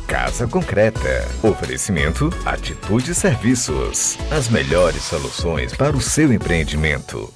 Casa Concreta. Oferecimento Atitude Serviços. As melhores soluções para o seu empreendimento.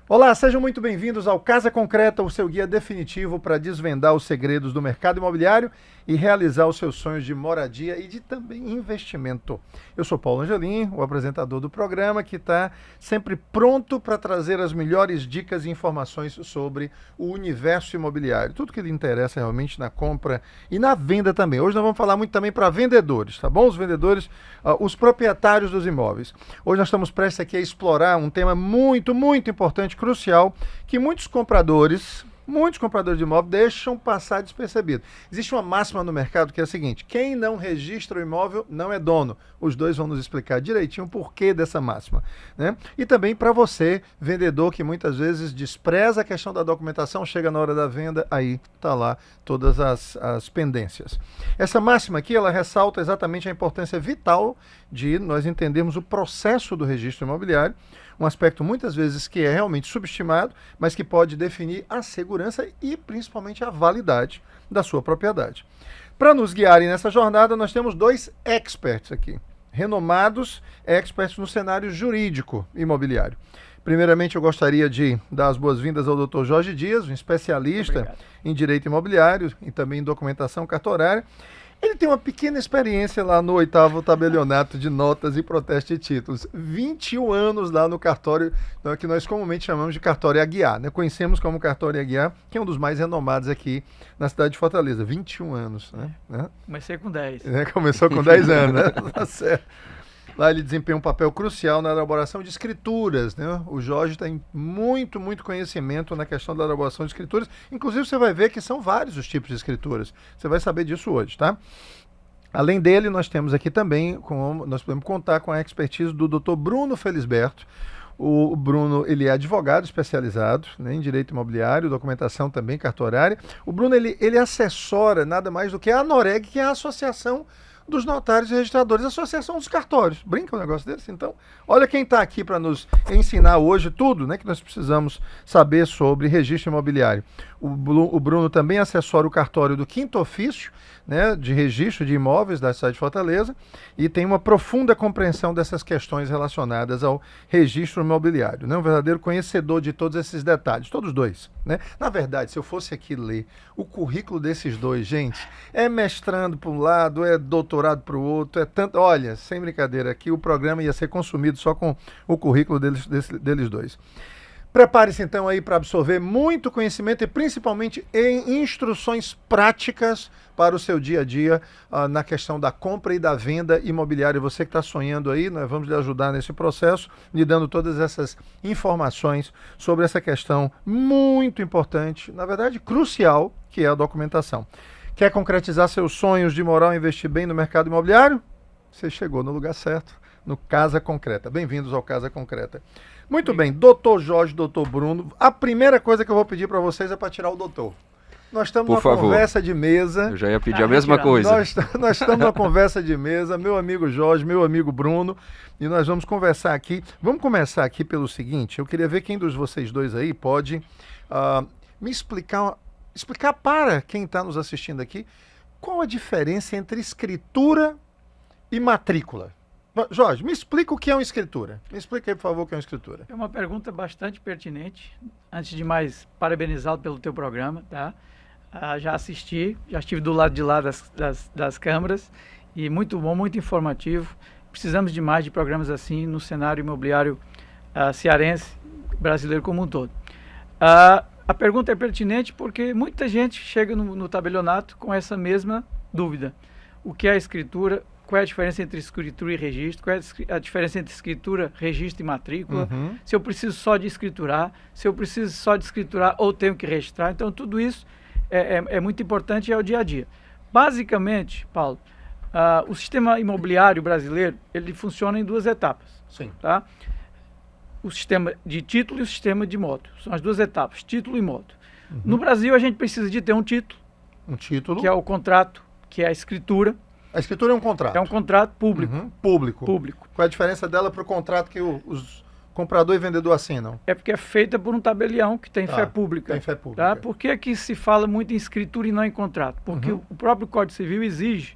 Olá, sejam muito bem-vindos ao Casa Concreta, o seu guia definitivo para desvendar os segredos do mercado imobiliário e realizar os seus sonhos de moradia e de também investimento. Eu sou Paulo Angelim, o apresentador do programa, que está sempre pronto para trazer as melhores dicas e informações sobre o universo imobiliário. Tudo que lhe interessa realmente na compra e na venda também. Hoje nós vamos falar muito também para vendedores, tá bom? Os vendedores, os proprietários dos imóveis. Hoje nós estamos prestes aqui a explorar um tema muito importante, crucial, que muitos compradores de imóvel deixam passar despercebido. Existe uma máxima no mercado que é a seguinte: quem não registra o imóvel não é dono. Os dois vão nos explicar direitinho o porquê dessa máxima, né? E também para você, vendedor, que muitas vezes despreza a questão da documentação, chega na hora da venda, aí está lá todas as pendências. Essa máxima aqui, ela ressalta exatamente a importância vital de nós entendermos o processo do registro imobiliário, um aspecto muitas vezes que é realmente subestimado, mas que pode definir a segurança e principalmente a validade da sua propriedade. Para nos guiarem nessa jornada, nós temos dois experts aqui, renomados experts no cenário jurídico imobiliário. Primeiramente, eu gostaria de dar as boas-vindas ao Dr. Jorge Dias, um especialista em direito imobiliário e também em documentação cartorária. Ele tem uma pequena experiência lá no 8º tabelionato de notas e protesto de títulos. 21 anos lá no cartório, que nós comumente chamamos de cartório Aguiar, né? Conhecemos como cartório Aguiar, que é um dos mais renomados aqui na cidade de Fortaleza. 21 anos, né? Comecei com 10. Começou com 10 anos, né? Tá certo. Lá ele desempenha um papel crucial na elaboração de escrituras, né? O Jorge tem muito conhecimento na questão da elaboração de escrituras. Inclusive, você vai ver que são vários os tipos de escrituras. Você vai saber disso hoje, tá? Além dele, nós temos aqui também, nós podemos contar com a expertise do Dr. Bruno Felisberto. O Bruno, ele é advogado especializado, né, em direito imobiliário, documentação também cartorária. O Bruno, ele assessora nada mais do que a ANOREG, que é a Associação dos Notários e Registradores, a Associação dos Cartórios. Brinca um negócio desse? Então, olha quem está aqui para nos ensinar hoje tudo, né, que nós precisamos saber sobre registro imobiliário. O Bruno também assessora o cartório do 5º ofício, né, de registro de imóveis da cidade de Fortaleza, e tem uma profunda compreensão dessas questões relacionadas ao registro imobiliário, né, um verdadeiro conhecedor de todos esses detalhes, todos dois, né? Na verdade, se eu fosse aqui ler o currículo desses dois, gente, é mestrando para um lado, é doutorado para o outro, é tanto, olha, sem brincadeira, aqui o programa ia ser consumido só com o currículo deles dois. Prepare-se então aí para absorver muito conhecimento e principalmente em instruções práticas para o seu dia a dia na questão da compra e da venda imobiliária. Você que está sonhando aí, nós vamos lhe ajudar nesse processo, lhe dando todas essas informações sobre essa questão muito importante, na verdade crucial, que é a documentação. Quer concretizar seus sonhos de morar e investir bem no mercado imobiliário? Você chegou no lugar certo, no Casa Concreta. Bem-vindos ao Casa Concreta. Muito bem, doutor Jorge, doutor Bruno, a primeira coisa que eu vou pedir para vocês é para tirar o doutor. Nós estamos numa conversa de mesa. Eu já ia pedir a mesma coisa. Nós estamos numa conversa de mesa, meu amigo Jorge, meu amigo Bruno, e nós vamos conversar aqui. Vamos começar aqui pelo seguinte: eu queria ver quem dos vocês dois aí pode me explicar para quem está nos assistindo aqui, qual a diferença entre escritura e matrícula. Jorge, me explica o que é uma escritura. Me explica aí, por favor, o que é uma escritura. É uma pergunta bastante pertinente. Antes de mais, parabenizá-lo pelo teu programa, tá? Já assisti, já estive do lado de lá das câmaras, e muito bom, muito informativo. Precisamos de mais de programas assim no cenário imobiliário cearense, brasileiro como um todo. A pergunta é pertinente porque muita gente chega no tabelionato com essa mesma dúvida. O que é a escritura? Qual é a diferença entre escritura e registro? Qual é a diferença entre escritura, registro e matrícula? Se eu preciso só de escriturar, se eu preciso só de escriturar ou tenho que registrar. Então, tudo isso é muito importante e é o dia a dia. Basicamente, Paulo, o sistema imobiliário brasileiro, ele funciona em duas etapas. Sim. Tá? O sistema de título e o sistema de moto. São as duas etapas, título e moto. No Brasil, a gente precisa de ter um título. Um título. Que é o contrato, que é a escritura. A escritura é um contrato. É um contrato público. Público. Público. Qual é a diferença dela para o contrato que os comprador e vendedor assinam? É porque é feita por um tabelião que tem Tá, fé pública. tem fé pública. Tá? Por que que se fala muito em escritura e não em contrato? Porque o próprio Código Civil exige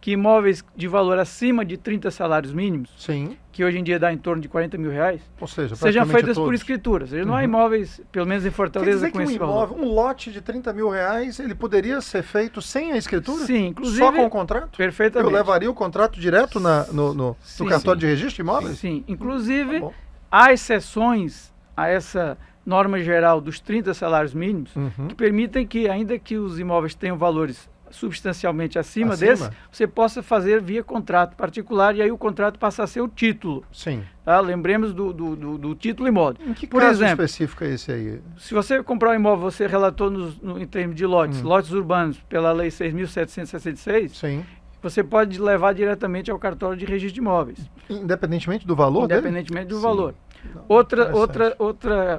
que imóveis de valor acima de 30 salários mínimos, Sim. que hoje em dia dá em torno de 40 mil reais, Ou seja, sejam praticamente feitas por todos. escritura. Ou seja, não há imóveis, pelo menos em Quer Fortaleza, dizer com que um esse imóvel, valor. um lote de 30 mil reais, ele poderia ser feito sem a escritura? Sim, inclusive... Só com o contrato? Perfeitamente. Eu levaria o contrato direto no Sim, cartório de registro de imóveis? Sim, inclusive, Tá bom. há exceções a essa norma geral dos 30 salários mínimos que permitem que, ainda que os imóveis tenham valores substancialmente acima desse, você possa fazer via contrato particular e aí o contrato passa a ser o título. Sim. Tá? Lembremos do título imóvel. Em que Por caso exemplo, específico é esse aí? se você comprar um imóvel, você relatou em termos de lotes, lotes urbanos pela Lei 6.766, Sim. você pode levar diretamente ao cartório de registro de imóveis. Independentemente do valor dele? Independentemente do Sim. valor. Não,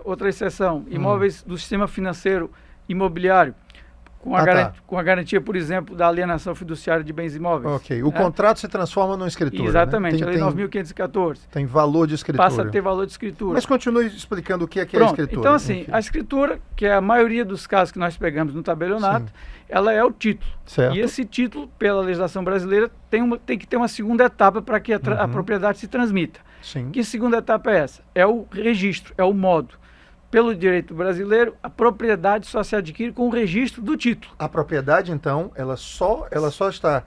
Outra exceção, imóveis do sistema financeiro imobiliário, com a garantia, por exemplo, da alienação fiduciária de bens imóveis. Ok. O contrato se transforma numa escritura. Exatamente, Né? a Lei 9.514. Tem valor de escritura. Passa a ter valor de escritura. Mas continue explicando o que é a Pronto, escritura. então assim, Enfim. a escritura, que é a maioria dos casos que nós pegamos no tabelionato, ela é o título. Certo. E esse título, pela legislação brasileira, tem que ter uma segunda etapa para que a propriedade se transmita. Sim. Que segunda etapa é essa? É o registro, é o modo. Pelo direito brasileiro, a propriedade só se adquire com o registro do título. A propriedade, então, ela só está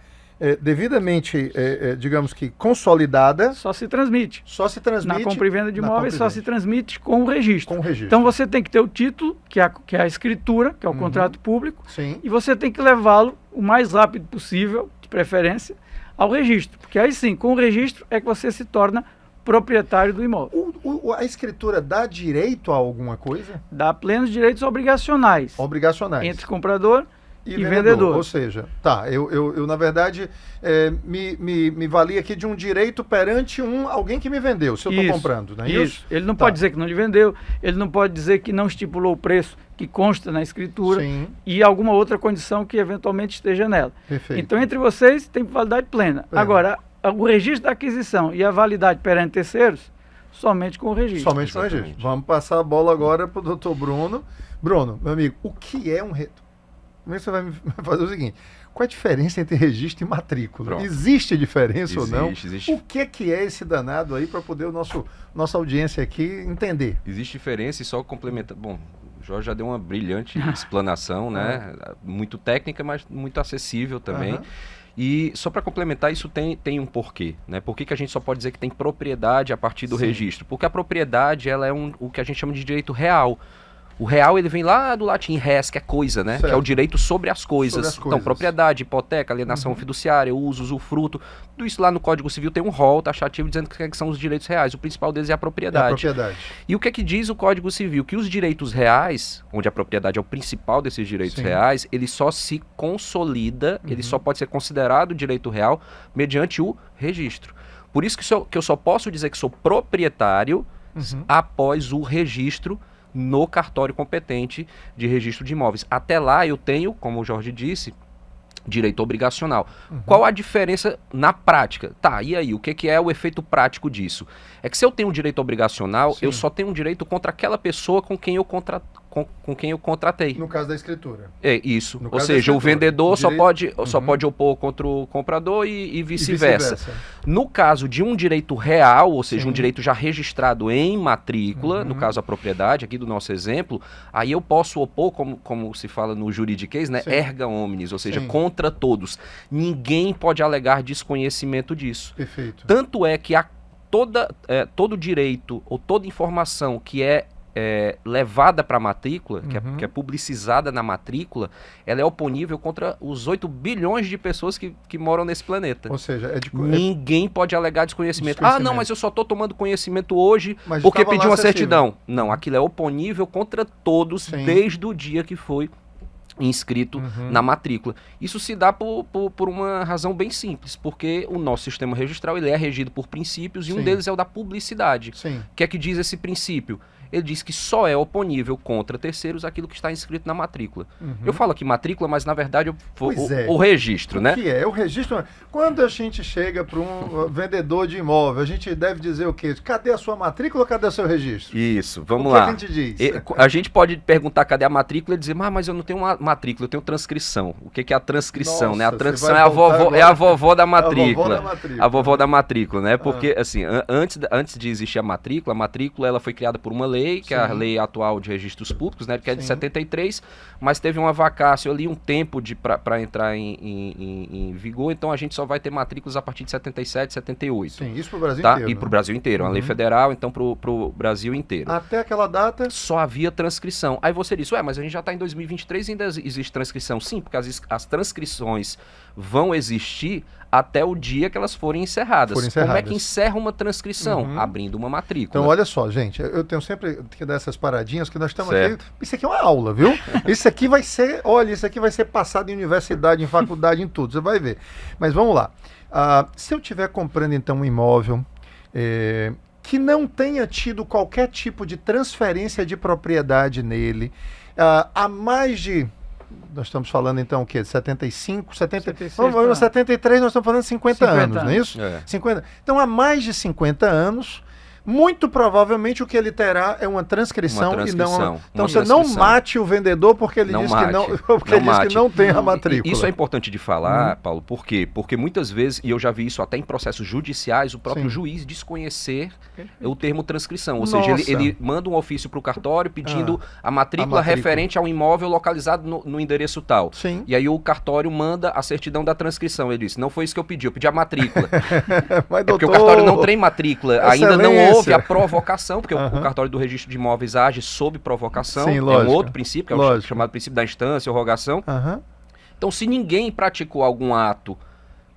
devidamente, digamos que, consolidada, Só se transmite. só se transmite... Na compra e venda de na imóveis compra e só se venda. transmite com o registro. Com o registro. Então você tem que ter o título, que é a escritura, que é o contrato público, Sim. e você tem que levá-lo o mais rápido possível, de preferência, ao registro. Porque aí sim, com o registro é que você se torna proprietário do imóvel. A escritura dá direito a alguma coisa? Dá plenos direitos obrigacionais Obrigacionais. entre comprador e vendedor. vendedor. Ou seja, eu na verdade, me valia aqui de um direito perante alguém que me vendeu, se eu estou comprando, não é isso? Ele não pode dizer que não lhe vendeu, ele não pode dizer que não estipulou o preço que consta na escritura Sim. e alguma outra condição que eventualmente esteja nela. Perfeito. Então, entre vocês, tem validade plena. Agora, o registro da aquisição e a validade perante terceiros, somente com o registro. Somente com o registro. Vamos passar a bola agora para o doutor Bruno. Bruno, meu amigo, o que é um... Primeiro você vai me fazer o seguinte, qual é a diferença entre registro e matrícula? Pronto. Existe diferença ou não? Existe. O que é esse danado aí para poder nossa audiência aqui entender? Existe diferença e só complementar. Bom, o Jorge já deu uma brilhante explanação, né? Muito técnica, mas muito acessível também. E só para complementar, isso tem um porquê, né? Por que a gente só pode dizer que tem propriedade a partir do registro? Porque a propriedade, ela é o que a gente chama de direito real. O real, ele vem lá do latim res, que é coisa, né? Certo. Que é o direito sobre as coisas. Sobre as Então, coisas. propriedade, hipoteca, alienação fiduciária, uso, usufruto. Tudo isso lá no Código Civil tem um rol taxativo dizendo que são os direitos reais. O principal deles é a propriedade. É a propriedade. E o que é que diz o Código Civil? Que os direitos reais, onde a propriedade é o principal desses direitos Sim. reais, ele só se consolida, ele só pode ser considerado direito real mediante o registro. Por isso que eu só posso dizer que sou proprietário após o registro no cartório competente de registro de imóveis. Até lá eu tenho, como o Jorge disse, direito obrigacional. Qual a diferença na prática? Tá, e aí, o que é o efeito prático disso? É que se eu tenho um direito obrigacional, eu só tenho um direito contra aquela pessoa com quem eu contratei. No caso da escritura. É isso. No Ou caso da seja, o escritura, vendedor direito- só pode opor contra o comprador e vice-versa. vice-versa. No caso de um direito real, ou seja, Sim. um direito já registrado em matrícula, no caso a propriedade, aqui do nosso exemplo, aí eu posso opor, como se fala no juridiquês, né, Sim. erga omnes, ou seja, Sim. contra todos. Ninguém pode alegar desconhecimento disso. Perfeito. Tanto é que todo direito ou toda informação que é levada para a matrícula, que é publicizada na matrícula, ela é oponível contra os 8 bilhões de pessoas que moram nesse planeta. Ou seja, Ninguém pode alegar desconhecimento. Ah, não, mas eu só estou tomando conhecimento hoje Mas porque estava pedi lá uma acessível. certidão. Não, aquilo é oponível contra todos Sim. desde o dia que foi inscrito na matrícula. Isso se dá por uma razão bem simples, porque o nosso sistema registral ele é regido por princípios e um Sim. deles é o da publicidade. Sim. O que é que diz esse princípio? ele diz que só é oponível contra terceiros aquilo que está inscrito na matrícula. Eu falo aqui matrícula, mas na verdade o registro, né? O que é? O registro. Quando a gente chega para um vendedor de imóvel, a gente deve dizer o quê? Cadê a sua matrícula ou cadê o seu registro? Isso, vamos lá. lá. O que a gente diz? A gente pode perguntar cadê a matrícula e dizer, mas eu não tenho uma matrícula, eu tenho transcrição. O que é a transcrição, Nossa, né? A transcrição é a vovó da matrícula. A vovó da matrícula, né? Porque, assim, antes de existir a matrícula ela foi criada por uma lei, que é a lei atual de registros públicos, né? Que é de 73, mas teve uma vacácio ali, um tempo para entrar em vigor, então a gente só vai ter matrículas a partir de 77, 78. Sim, isso para o Brasil tá? inteiro. E para o Brasil inteiro, uma lei federal, então para o Brasil inteiro. Até aquela data? Só havia transcrição. Aí você disse, mas a gente já está em 2023 e ainda existe transcrição. Sim, porque as transcrições vão existir até o dia que elas forem encerradas. Como é que encerra uma transcrição? Abrindo uma matrícula. Então, olha só, gente, eu tenho sempre que dar essas paradinhas, que nós estamos aqui. Isso aqui é uma aula, viu? Isso aqui vai ser, isso aqui vai ser passado em universidade, em faculdade, em tudo, você vai ver. Mas vamos lá. Se eu estiver comprando, então, um imóvel que não tenha tido qualquer tipo de transferência de propriedade nele, há mais de... Nós estamos falando, então, o quê? De 75, 76, vamos, 73, nós estamos falando de 50 anos, não é isso? 50. Então, há mais de 50 anos, muito provavelmente o que ele terá é uma transcrição e não uma... Então, você não mate o vendedor porque ele diz que não tem a matrícula. Isso é importante de falar, Paulo, por quê? Porque muitas vezes, e eu já vi isso até em processos judiciais, o próprio juiz desconhecer o termo transcrição. Ou seja, ele manda um ofício para o cartório pedindo a matrícula referente ao imóvel localizado no endereço tal. Sim. E aí o cartório manda a certidão da transcrição. Ele disse, não foi isso que eu pedi a matrícula. Mas, porque o cartório não tem matrícula, ainda não houve a provocação, porque o cartório do registro de imóveis age sob provocação. Sim, é um outro princípio, que é o chamado princípio da instância ou rogação. Então, se ninguém praticou algum ato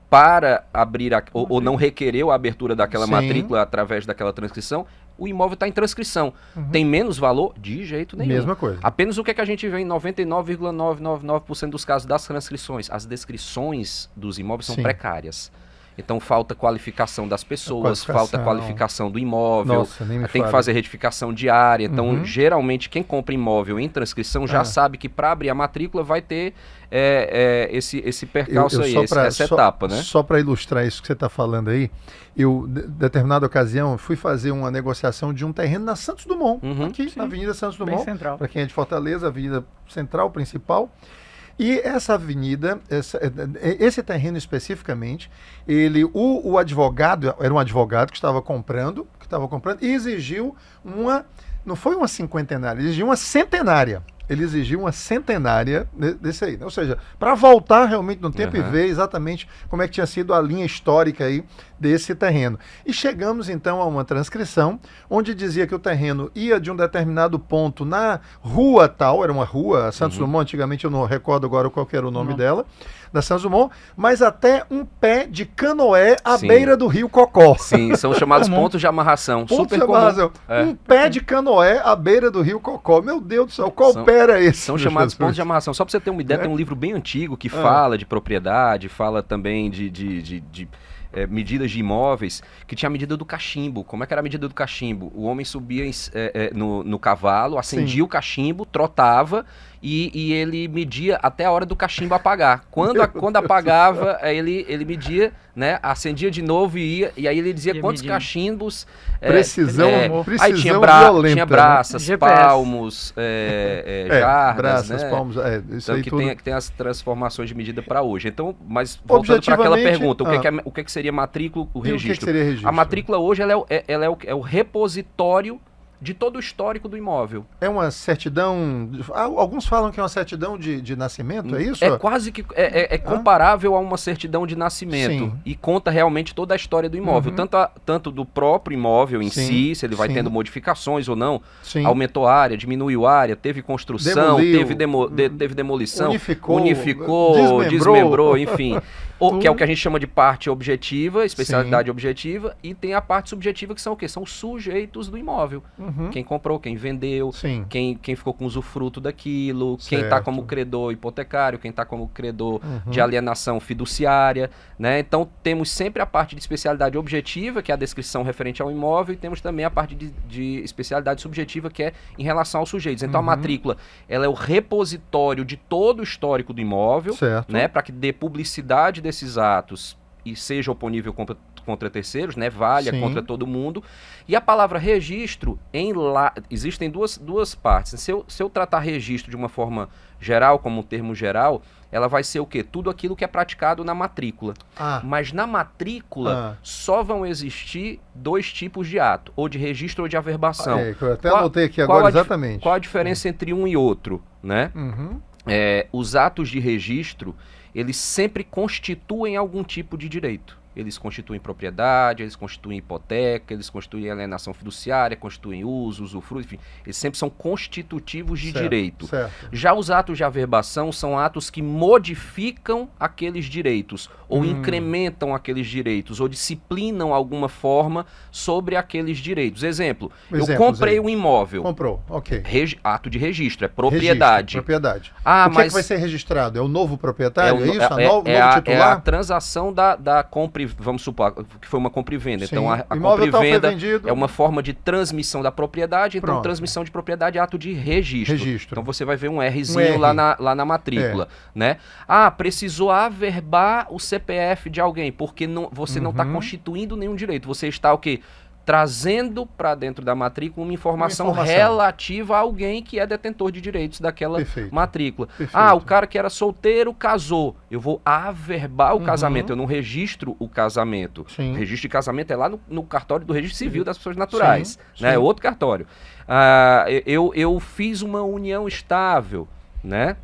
para abrir ou não requereu a abertura daquela matrícula através daquela transcrição, o imóvel está em transcrição. Tem menos valor? De jeito nenhum. Mesma coisa. Apenas o que a gente vê em 99,999% dos casos das transcrições? As descrições dos imóveis são precárias. Então falta qualificação das pessoas, falta qualificação do imóvel, tem que fazer retificação diária. Então, geralmente, quem compra imóvel em transcrição já sabe que para abrir a matrícula vai ter esse percalço essa etapa, né? Só para ilustrar isso que você está falando aí, eu, em determinada ocasião, fui fazer uma negociação de um terreno na Santos Dumont, aqui na Avenida Santos Dumont, para quem é de Fortaleza, a Avenida Central, principal. E essa avenida, esse terreno especificamente, o advogado, era um advogado que estava comprando e exigiu não foi uma cinquentenária, ele exigiu uma centenária. Ele exigiu uma centenária desse aí. Ou seja, para voltar realmente no tempo e ver exatamente como é que tinha sido a linha histórica aí desse terreno. E chegamos então a uma transcrição onde dizia que o terreno ia de um determinado ponto na rua tal, era uma rua, Santos Dumont, antigamente eu não recordo agora qual que era o nome dela, da Santos Dumont, mas até um pé de canoé à beira do rio Cocó. Sim, são chamados pontos de amarração. Super comum. Um pé de canoé à beira do rio Cocó. Meu Deus do céu, qual pé era esse? São chamados pontos de amarração. Só para você ter uma ideia, tem um livro bem antigo que fala de propriedade, fala também de medidas de imóveis, que tinha a medida do cachimbo. Como é que era a medida do cachimbo? O homem subia no cavalo, acendia o cachimbo, trotava e ele media até a hora do cachimbo apagar. Quando apagava, ele media, né, acendia de novo e ia, e aí ele dizia quantos cachimbos... precisão aí tinha violenta. Tinha braças, palmos, jardas, braças, né? Palmos, isso então, aí que tem as transformações de medida para hoje. Então, mas voltando para aquela pergunta, o que seria matrícula, o registro? O que seria registro? A matrícula hoje ela é o repositório de todo o histórico do imóvel. É uma certidão... Alguns falam que é uma certidão de nascimento, é isso? É quase que... É comparável a uma certidão de nascimento. Sim. E conta realmente toda a história do imóvel. Tanto do próprio imóvel em si, se ele vai tendo modificações ou não. Sim. Aumentou a área, diminuiu a área, teve construção, teve demolição, unificou, desmembrou, enfim. Que é o que a gente chama de parte objetiva, especialidade objetiva, e tem a parte subjetiva, que são o quê? São os sujeitos do imóvel. Quem comprou, quem vendeu, quem ficou com usufruto daquilo, quem está como credor hipotecário, quem está como credor de alienação fiduciária, né? Então temos sempre a parte de especialidade objetiva, que é a descrição referente ao imóvel, e temos também a parte de especialidade subjetiva, que é em relação aos sujeitos. Então a matrícula, ela é o repositório de todo o histórico do imóvel, né? Para que dê publicidade desses atos e seja oponível contra terceiros, né? Valha contra todo mundo. E a palavra registro, existem duas partes. Se eu tratar registro de uma forma geral, como um termo geral, ela vai ser o quê? Tudo aquilo que é praticado na matrícula. Mas na matrícula só vão existir 2 tipos de ato, ou de registro ou de averbação. Eu até anotei aqui agora exatamente. Qual a diferença entre um e outro, né? Os atos de registro, eles sempre constituem algum tipo de direito. Eles constituem propriedade, eles constituem hipoteca, eles constituem alienação fiduciária, constituem uso, usufruto, enfim. Eles sempre são constitutivos de direito. Já os atos de averbação são atos que modificam aqueles direitos, ou incrementam aqueles direitos, ou disciplinam alguma forma sobre aqueles direitos. Exemplo, eu comprei um imóvel. Comprou, ok. Ato de registro, é propriedade. Propriedade. O que é que vai ser registrado? É o novo proprietário? É isso? Novo titular? É a transação da compra e vamos supor que foi uma compra e venda. Então, a compra e venda é uma forma de transmissão da propriedade. Então, transmissão de propriedade é ato de registro. Então, você vai ver um Rzinho lá na matrícula. Né? Precisou averbar o CPF de alguém, porque você não está constituindo nenhum direito. Você está o quê? Trazendo para dentro da matrícula uma informação relativa a alguém que é detentor de direitos daquela matrícula. O cara que era solteiro casou. Eu vou averbar o casamento, eu não registro o casamento. O registro de casamento é lá no cartório do registro civil das pessoas naturais. Né? É outro cartório. Eu fiz uma união estável, né?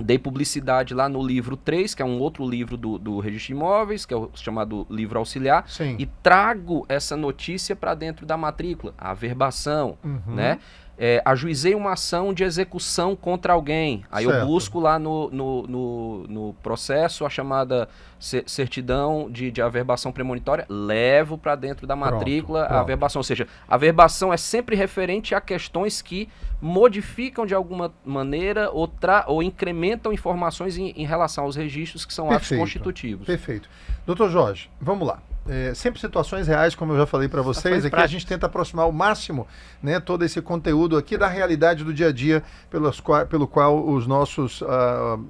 Dei publicidade lá no livro 3, que é um outro livro do registro de imóveis, que é o chamado livro auxiliar, e trago essa notícia para dentro da matrícula, a averbação, né? Ajuizei uma ação de execução contra alguém. Aí eu busco lá no processo a chamada certidão de averbação premonitória, levo para dentro da matrícula a averbação. Ou seja, a averbação é sempre referente a questões que modificam de alguma maneira ou incrementam informações em relação aos registros, que são atos constitutivos. Perfeito. Doutor Jorge, vamos lá. Sempre situações reais, como eu já falei para vocês, aqui a gente tenta aproximar ao máximo, né, todo esse conteúdo aqui da realidade do dia a dia pelo qual os nossos,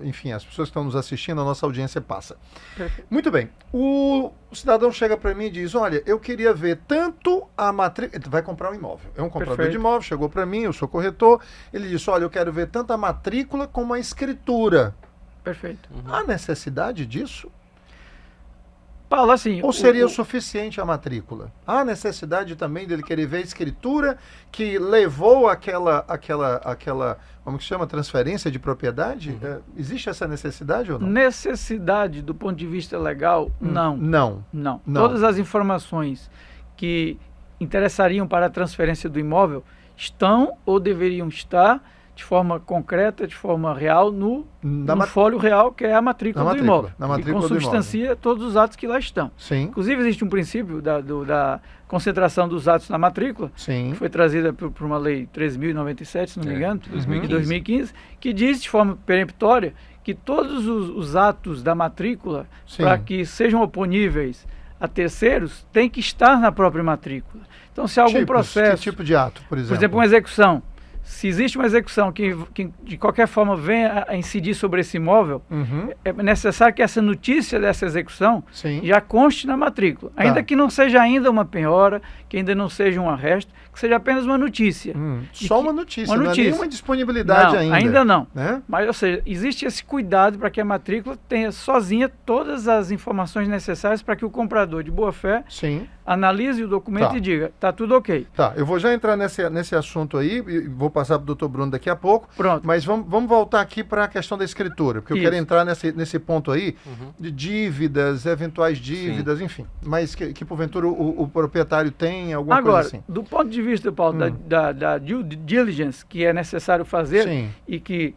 enfim, as pessoas que estão nos assistindo, a nossa audiência passa. Perfeito. Muito bem. O cidadão chega para mim e diz, olha, eu queria ver tanto a matrícula, ele vai comprar um imóvel, é um comprador de imóvel, chegou para mim, eu sou corretor, ele disse, olha, eu quero ver tanto a matrícula como a escritura. Perfeito. Há necessidade disso? Paulo, assim, ou seria o suficiente a matrícula? Há necessidade também dele querer ver a escritura que levou aquela como que chama, transferência de propriedade? Existe essa necessidade ou não? Necessidade do ponto de vista legal, não. Não. Todas as informações que interessariam para a transferência do imóvel estão ou deveriam estar de forma concreta, de forma real, no folho real, que é a matrícula do imóvel. Que consubstancia todos os atos que lá estão. Inclusive, existe um princípio da concentração dos atos na matrícula, que foi trazida por uma lei 13.097, se não me engano, de 2015, que diz de forma peremptória que todos os atos da matrícula, para que sejam oponíveis a terceiros, tem que estar na própria matrícula. Então, se há algum processo... Que tipo de ato, por exemplo? Por exemplo, uma execução. Se existe uma execução que de qualquer forma venha a incidir sobre esse imóvel, é necessário que essa notícia dessa execução já conste na matrícula. Ainda que não seja ainda uma penhora, que ainda não seja um arresto, que seja apenas uma notícia. Só uma notícia, não é nenhuma disponibilidade ainda. Ainda não. Né? Mas, ou seja, existe esse cuidado para que a matrícula tenha sozinha todas as informações necessárias para que o comprador de boa fé analise o documento e diga, está tudo ok. Eu vou já entrar nesse assunto aí, vou passar para o doutor Bruno daqui a pouco. Pronto. Mas vamos voltar aqui para a questão da escritura, porque eu quero entrar nesse ponto aí de dívidas, eventuais dívidas, enfim. Mas que porventura o proprietário tem alguma coisa assim. Do ponto de vista, Paulo, da due diligence que é necessário fazer e que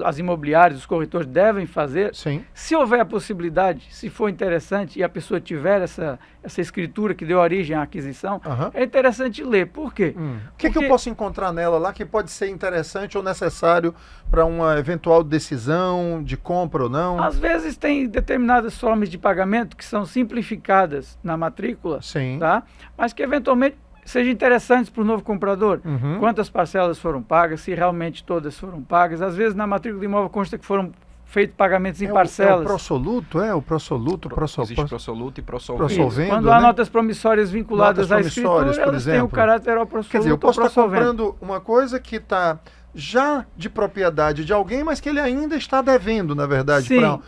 as imobiliárias, os corretores devem fazer. Sim. Se houver a possibilidade, se for interessante e a pessoa tiver essa escritura que deu origem à aquisição, é interessante ler. Por quê? O que eu posso encontrar nela lá que pode ser interessante ou necessário para uma eventual decisão de compra ou não? Às vezes tem determinadas formas de pagamento que são simplificadas na matrícula, Sim. tá? Mas que eventualmente sejam interessantes para o novo comprador. Quantas parcelas foram pagas, se realmente todas foram pagas. Às vezes na matrícula do imóvel consta que foram feitos pagamentos em parcelas. É o prosoluto, o prosoluto? Existe prosoluto e prosolvente. Prossolvendo, quando há notas promissórias vinculadas à escritura, por elas têm o caráter ao prosoluto. Quer dizer, eu posso ou estar prossolvente. comprando uma coisa que está já de propriedade de alguém, mas que ele ainda está devendo, na verdade, para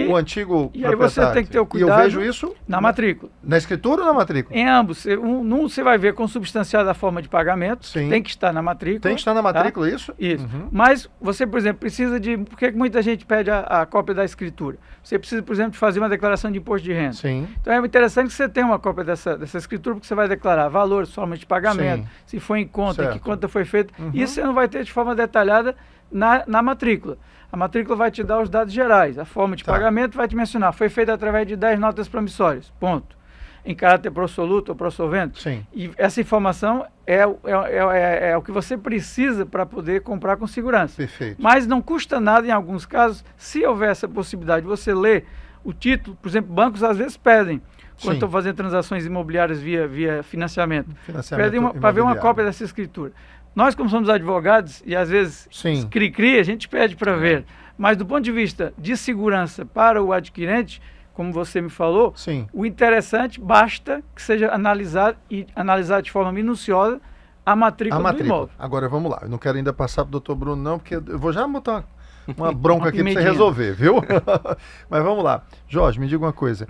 o antigo proprietário. E aí você tem que ter o cuidado. E eu vejo isso na matrícula. Na escritura ou na matrícula? Em ambos. Num você vai ver consubstanciada a forma de pagamento, Sim. tem que estar na matrícula. Tem que estar na matrícula, isso? Isso. Mas você, por exemplo, precisa de... Por que muita gente pede a cópia da escritura? Você precisa, por exemplo, de fazer uma declaração de imposto de renda. Sim. Então é interessante que você tenha uma cópia dessa escritura, porque você vai declarar valores, formas de pagamento, se foi em conta, em que conta foi feita. Isso você não vai ter de forma detalhada na matrícula. A matrícula vai te dar os dados gerais. A forma de pagamento vai te mencionar. Foi feita através de 10 notas promissórias. Ponto. Em caráter prosoluto ou prossolvente. Sim. E essa informação é o que você precisa para poder comprar com segurança. Perfeito. Mas não custa nada, em alguns casos, se houver essa possibilidade de você ler o título. Por exemplo, bancos às vezes pedem, quando estão fazendo transações imobiliárias via financiamento. Pedem para ver uma cópia dessa escritura. Nós, como somos advogados, e às vezes cri-cri, a gente pede para ver. Mas do ponto de vista de segurança para o adquirente, como você me falou, o interessante basta que seja analisado de forma minuciosa a matrícula do imóvel. Agora vamos lá, eu não quero ainda passar para o doutor Bruno não, porque eu vou já botar uma bronca aqui para você resolver, viu? Mas vamos lá. Jorge, me diga uma coisa.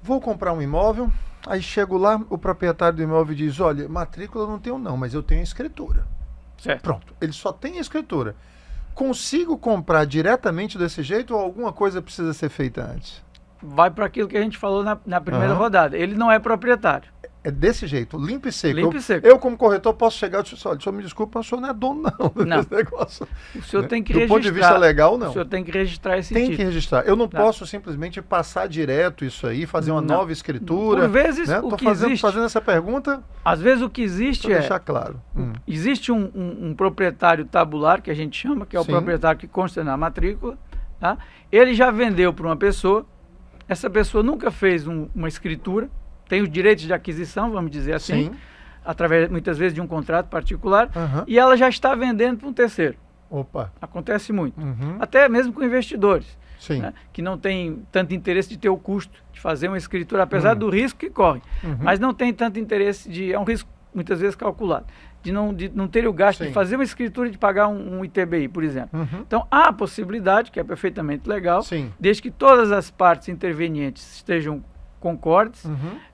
Vou comprar um imóvel, aí chego lá, o proprietário do imóvel diz, olha, matrícula eu não tenho não, mas eu tenho a escritura. Certo. Pronto, ele só tem a escritura. Consigo comprar diretamente desse jeito ou alguma coisa precisa ser feita antes? Vai para aquilo que a gente falou na primeira rodada. Ele não é proprietário. É desse jeito, limpo e seco. Limpo e seco. Eu, como corretor, posso chegar e dizer, olha, o senhor me desculpa, mas o senhor não é dono não desse negócio. O senhor tem que registrar. Do ponto de vista legal, não. O senhor tem que registrar esse título. Tem que registrar. Eu não posso simplesmente passar direto isso aí, fazer uma nova escritura. Por vezes, né? Estou fazendo essa pergunta. Às vezes o que existe é... deixar claro. Existe um proprietário tabular, que a gente chama, que é o proprietário que consta na matrícula. Tá? Ele já vendeu para uma pessoa. Essa pessoa nunca fez uma escritura. Tem os direitos de aquisição, vamos dizer assim, através, muitas vezes, de um contrato particular, e ela já está vendendo para um terceiro. Opa. Acontece muito. Até mesmo com investidores, né, que não têm tanto interesse de ter o custo de fazer uma escritura, apesar do risco que corre, mas não tem tanto interesse é um risco, muitas vezes, calculado, de não ter o gasto de fazer uma escritura e de pagar um ITBI, por exemplo. Então, há a possibilidade, que é perfeitamente legal, desde que todas as partes intervenientes estejam concordes,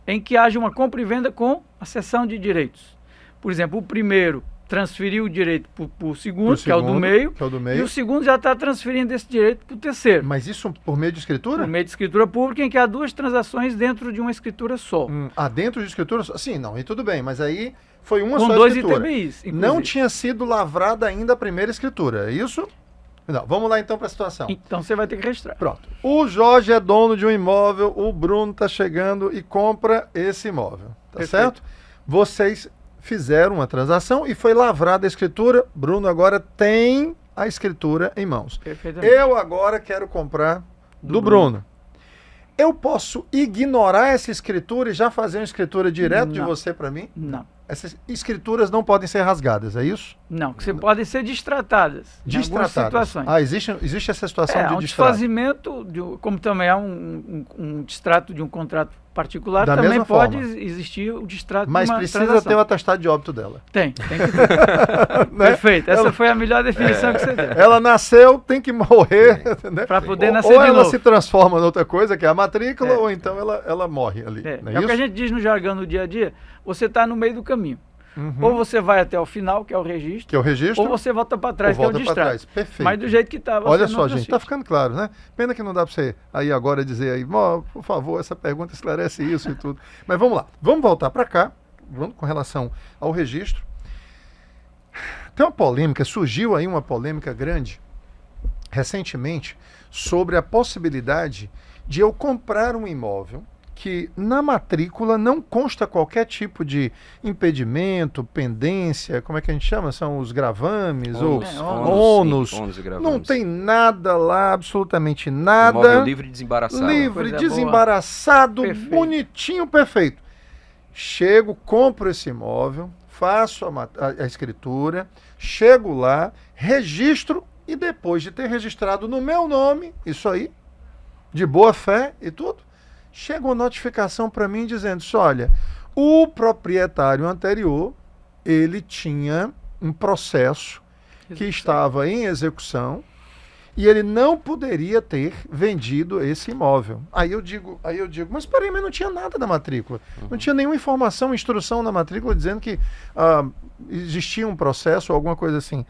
em que haja uma compra e venda com a cessão de direitos. Por exemplo, o primeiro transferiu o direito para o segundo, que é o do meio, e o segundo já está transferindo esse direito para o terceiro. Mas isso por meio de escritura? Por meio de escritura pública, em que há duas transações dentro de uma escritura só. Dentro de escritura só? Sim, não, e tudo bem, mas aí foi uma com só dois escritura. ITBIs, não tinha sido lavrada ainda a primeira escritura, é isso? Não, vamos lá então para a situação. Então você vai ter que registrar. Pronto. O Jorge é dono de um imóvel, o Bruno está chegando e compra esse imóvel. Tá certo? Vocês fizeram uma transação e foi lavrada a escritura. Bruno agora tem a escritura em mãos. Perfeitamente. Eu agora quero comprar do Bruno. Eu posso ignorar essa escritura e já fazer uma escritura direto de você para mim? Não. Essas escrituras não podem ser rasgadas, é isso? Não, que podem ser distratadas. Distratadas. Em algumas situações. Existe essa situação de um desfazimento, como também há um distrato de um contrato particular, da também pode forma. Existir o distrato mas de uma precisa transação. ter o atestado de óbito dela. Tem que ter. Né? Perfeito, essa foi a melhor definição que você deu. Ela nasceu, tem que morrer. Né? Para poder nascer ou de ela novo. se transforma em outra coisa, que é a matrícula, ou então ela morre ali. É isso? o que a gente diz no jargão no dia a dia, você está no meio do caminho. Ou você vai até o final, que é o registro, ou você volta para trás, que é o distrato. Perfeito. Mas do jeito que está, você olha não só, gente, transfere. está ficando claro, né? Pena que não dá para você aí agora dizer aí, por favor, essa pergunta esclarece isso e tudo. Mas vamos lá, vamos voltar para cá, com relação ao registro. Tem uma polêmica, surgiu aí uma polêmica grande recentemente sobre a possibilidade de eu comprar um imóvel que na matrícula não consta qualquer tipo de impedimento, pendência, como é que a gente chama? São os gravames ou ônus. Sim, ônus e gravames. Não tem nada lá, absolutamente nada. Imóvel livre e desembaraçado. Livre, Coisa desembaraçado, Perfeito. bonitinho, perfeito. Chego, compro esse imóvel, faço a escritura, chego lá, registro e depois de ter registrado no meu nome, isso aí, de boa fé e tudo, chega uma notificação para mim dizendo assim, olha, o proprietário anterior, ele tinha um processo que estava em execução e ele não poderia ter vendido esse imóvel. Aí eu digo, mas peraí, mas não tinha nada na matrícula. Não tinha nenhuma informação, instrução na matrícula dizendo que existia um processo ou alguma coisa assim.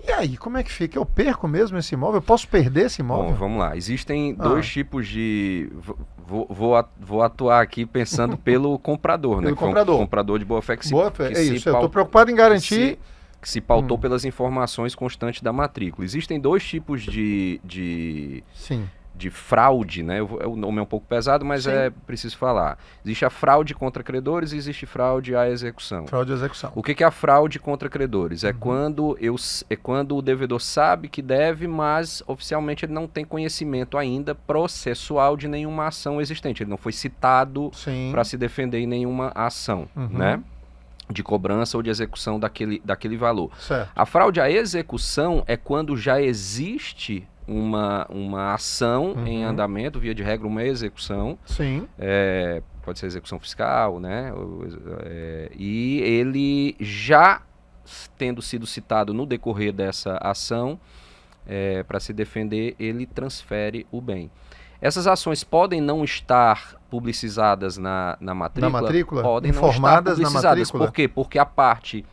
E aí, como é que fica? Eu perco mesmo esse imóvel? Eu posso perder esse imóvel? Bom, vamos lá. Existem dois tipos de... Vou atuar aqui pensando pelo comprador, né? Pelo comprador. Um comprador de boa fé que se... Boa fé, que é se isso. Eu estou preocupado em garantir... Que se pautou pelas informações constantes da matrícula. Existem dois tipos de fraude, né? O nome é um pouco pesado, mas Sim. é preciso falar. Existe a fraude contra credores e existe fraude à execução. Fraude à execução. O que é a fraude contra credores? É quando o devedor sabe que deve, mas oficialmente ele não tem conhecimento ainda processual de nenhuma ação existente. Ele não foi citado para se defender em nenhuma ação, né? De cobrança ou de execução daquele valor. Certo. A fraude à execução é quando já existe uma ação em andamento, via de regra uma execução. Sim. Pode ser execução fiscal, né? E ele já tendo sido citado no decorrer dessa ação, para se defender, ele transfere o bem. Essas ações podem não estar publicizadas na matrícula? Na matrícula? Podem Informadas não estar publicizadas. na matrícula? Por quê? Porque a parte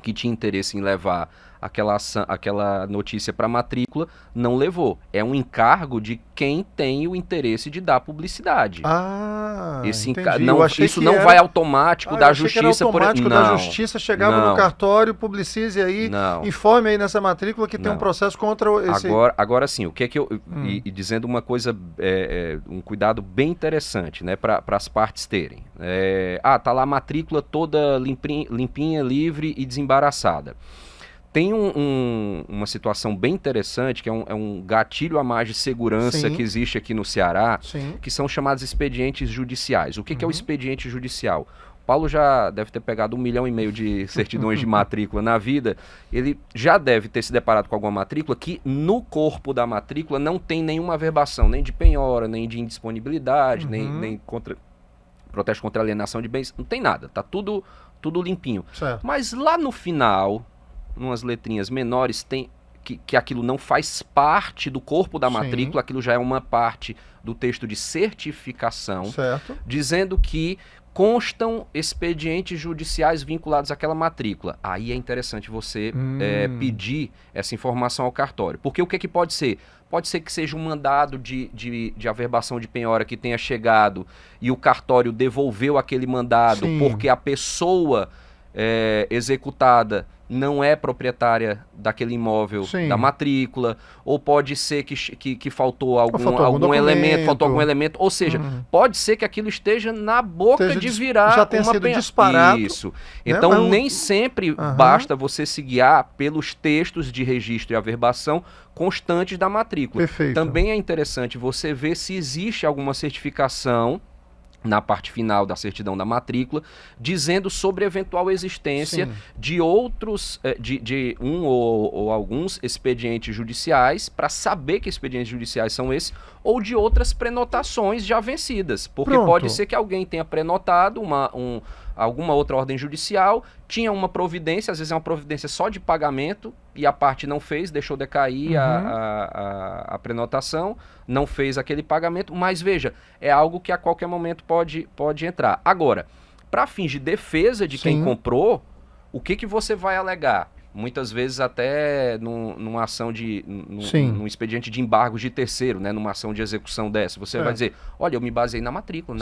que tinha interesse em levar aquela notícia para a matrícula não levou. É um encargo de quem tem o interesse de dar publicidade. Entendi. Isso não vai automático da justiça. Automático da justiça, chegava no cartório, publicize aí, informe aí nessa matrícula que tem um processo contra esse... Agora sim, o que é que eu... E dizendo uma coisa, um cuidado bem interessante, né, para as partes terem. Tá lá a matrícula toda limpinha, livre e desembaraçada. Tem uma situação bem interessante, que é um gatilho a mais de segurança que existe aqui no Ceará, que são chamados expedientes judiciais. O que é o expediente judicial? O Paulo já deve ter pegado 1,5 milhão de certidões de matrícula na vida. Ele já deve ter se deparado com alguma matrícula que no corpo da matrícula não tem nenhuma averbação, nem de penhora, nem de indisponibilidade, nem protesto contra alienação de bens, não tem nada, tá tudo limpinho. Certo. Mas lá no final, umas letrinhas menores, tem que aquilo não faz parte do corpo da matrícula, aquilo já é uma parte do texto de certificação, dizendo que constam expedientes judiciais vinculados àquela matrícula. Aí é interessante você pedir essa informação ao cartório. Porque o que pode ser? Pode ser que seja um mandado de averbação de penhora que tenha chegado e o cartório devolveu aquele mandado porque a pessoa executada não é proprietária daquele imóvel da matrícula, ou pode ser que faltou algum elemento, ou seja, pode ser que aquilo esteja na boca de virar já tenha sido disparado. Isso. Então, nem sempre basta você se guiar pelos textos de registro e averbação constantes da matrícula. Perfeito. Também é interessante você ver se existe alguma certificação na parte final da certidão da matrícula, dizendo sobre eventual existência de outros, de um ou alguns expedientes judiciais, para saber que expedientes judiciais são esses, ou de outras prenotações já vencidas. Porque pode ser que alguém tenha prenotado alguma outra ordem judicial, tinha uma providência, às vezes é uma providência só de pagamento, e a parte não fez, deixou decair a prenotação, não fez aquele pagamento, mas veja, é algo que a qualquer momento pode entrar. Agora, para fins de defesa de quem comprou, o que você vai alegar? Muitas vezes até numa ação num expediente de embargos de terceiro, né, numa ação de execução dessa, você vai dizer, olha, eu me baseei na matrícula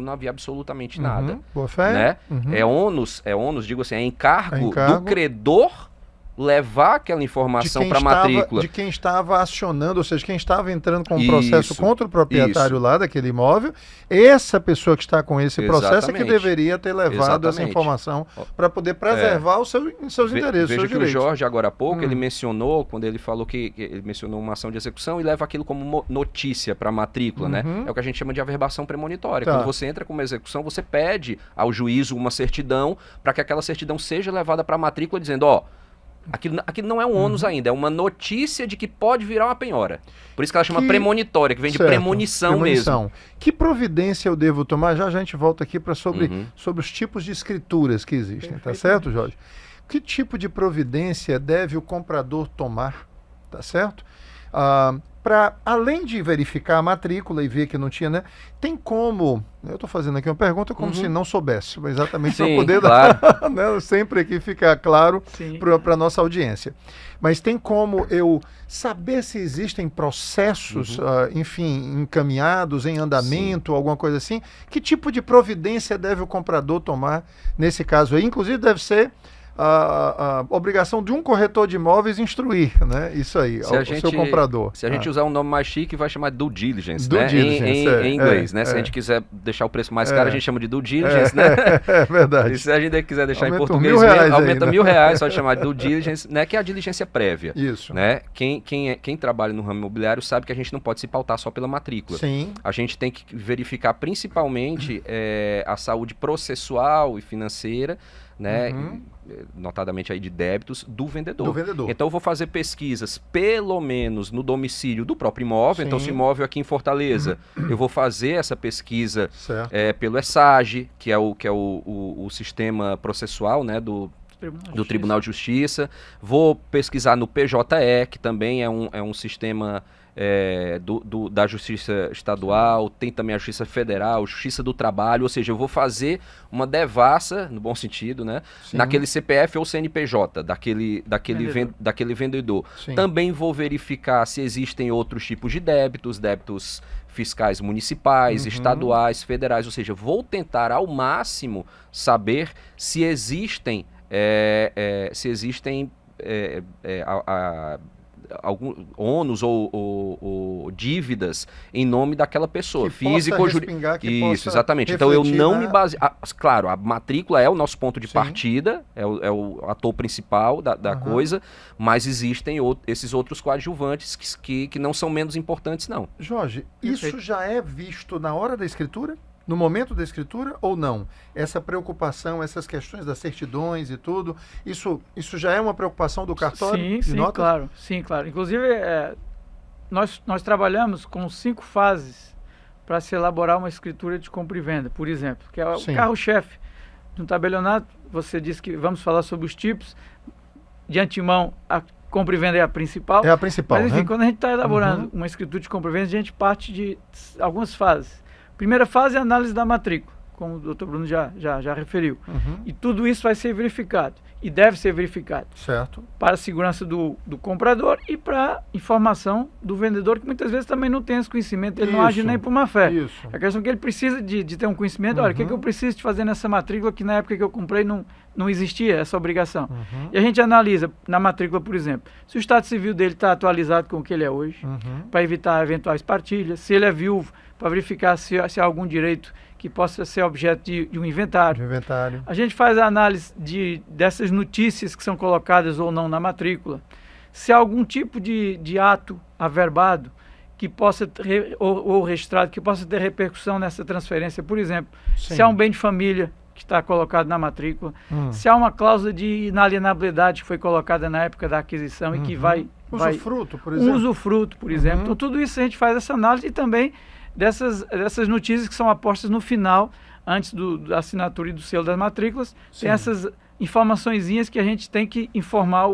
não havia absolutamente nada. Boa fé. Né? É ônus, digo assim, é encargo do credor levar aquela informação para a matrícula. De quem estava acionando, ou seja, quem estava entrando com um processo contra o proprietário lá daquele imóvel, essa pessoa que está com esse processo é que deveria ter levado essa informação para poder preservar os seus interesses, Veja seus que direitos. o Jorge, agora há pouco, ele mencionou, quando ele falou que ele mencionou uma ação de execução e leva aquilo como notícia para a matrícula, né? É o que a gente chama de averbação premonitória. Quando você entra com uma execução, você pede ao juízo uma certidão para que aquela certidão seja levada para a matrícula dizendo, aquilo não é um ônus ainda, é uma notícia de que pode virar uma penhora. Por isso que ela chama premonitória, que vem de premonição mesmo. Que providência eu devo tomar? Já a gente volta aqui para sobre os tipos de escrituras que existem, tá certo, Jorge? Que tipo de providência deve o comprador tomar, tá certo? Para, além de verificar a matrícula e ver que não tinha, né? Tem como, eu estou fazendo aqui uma pergunta como se não soubesse, exatamente para poder dar, né, sempre aqui ficar claro para a nossa audiência. Mas tem como eu saber se existem processos, enfim, encaminhados, em andamento, alguma coisa assim? Que tipo de providência deve o comprador tomar nesse caso aí? Inclusive deve ser a obrigação de um corretor de imóveis instruir, né? Isso aí, o seu comprador. Se a gente usar um nome mais chique, vai chamar de due diligence, due né? Diligence, em inglês, né? Se a gente quiser deixar o preço mais caro, a gente chama de due diligence, né? É verdade. E se a gente quiser deixar Aumenta em português mesmo, aumenta R$1.000, só de chamar de due diligence, né? Que é a diligência prévia. Isso. Né? Quem trabalha no ramo imobiliário sabe que a gente não pode se pautar só pela matrícula. Sim. A gente tem que verificar principalmente a saúde processual e financeira, né? Notadamente aí de débitos do vendedor. Então eu vou fazer pesquisas pelo menos no domicílio do próprio imóvel. Sim. Então se o imóvel aqui em Fortaleza, eu vou fazer essa pesquisa pelo ESAGE, que é o sistema processual, né, do Tribunal de Justiça. Vou pesquisar no PJE, que também é um sistema da Justiça Estadual, tem também a Justiça Federal, Justiça do Trabalho, ou seja, eu vou fazer uma devassa, no bom sentido, né, naquele CPF ou CNPJ daquele vendedor. Sim. Também vou verificar se existem outros tipos de débitos fiscais municipais, estaduais, federais, ou seja, vou tentar ao máximo saber se existem algum ônus ou dívidas em nome daquela pessoa, física ou jurídica. Isso, exatamente. Então eu não me baseio. Claro, a matrícula é o nosso ponto de partida, é o ator principal da coisa, mas existem esses outros coadjuvantes que não são menos importantes, não. Jorge, isso já é visto na hora da escritura? No momento da escritura ou não? Essa preocupação, essas questões das certidões e tudo, isso já é uma preocupação do cartório? Sim, claro. Sim, claro. Inclusive, nós trabalhamos com 5 fases para se elaborar uma escritura de compra e venda, por exemplo, que é o carro-chefe de um tabelionato. Você disse que vamos falar sobre os tipos. De antemão, a compra e venda é a principal. É a principal, mas, enfim, né? Quando a gente está elaborando uma escritura de compra e venda, a gente parte de algumas fases. Primeira fase é a análise da matrícula, como o doutor Bruno já referiu. E tudo isso vai ser verificado, e deve ser verificado. Certo. Para a segurança do comprador e para a informação do vendedor, que muitas vezes também não tem esse conhecimento, ele não age nem por má fé. Isso. A questão é que ele precisa de ter um conhecimento, olha, o que eu preciso de fazer nessa matrícula que na época que eu comprei não existia essa obrigação. E a gente analisa na matrícula, por exemplo, se o estado civil dele está atualizado com o que ele é hoje, para evitar eventuais partilhas, se ele é viúvo, para verificar se há algum direito que possa ser objeto de um inventário. A gente faz a análise dessas notícias que são colocadas ou não na matrícula. Se há algum tipo de ato averbado que possa ou registrado que possa ter repercussão nessa transferência, por exemplo, se há um bem de família que está colocado na matrícula, se há uma cláusula de inalienabilidade que foi colocada na época da aquisição e que vai... Usufruto, por exemplo. Usufruto, por exemplo. Então, tudo isso a gente faz essa análise e também dessas notícias que são apostas no final, antes da assinatura e do selo das matrículas. Tem essas informaçõezinhas que a gente tem que informar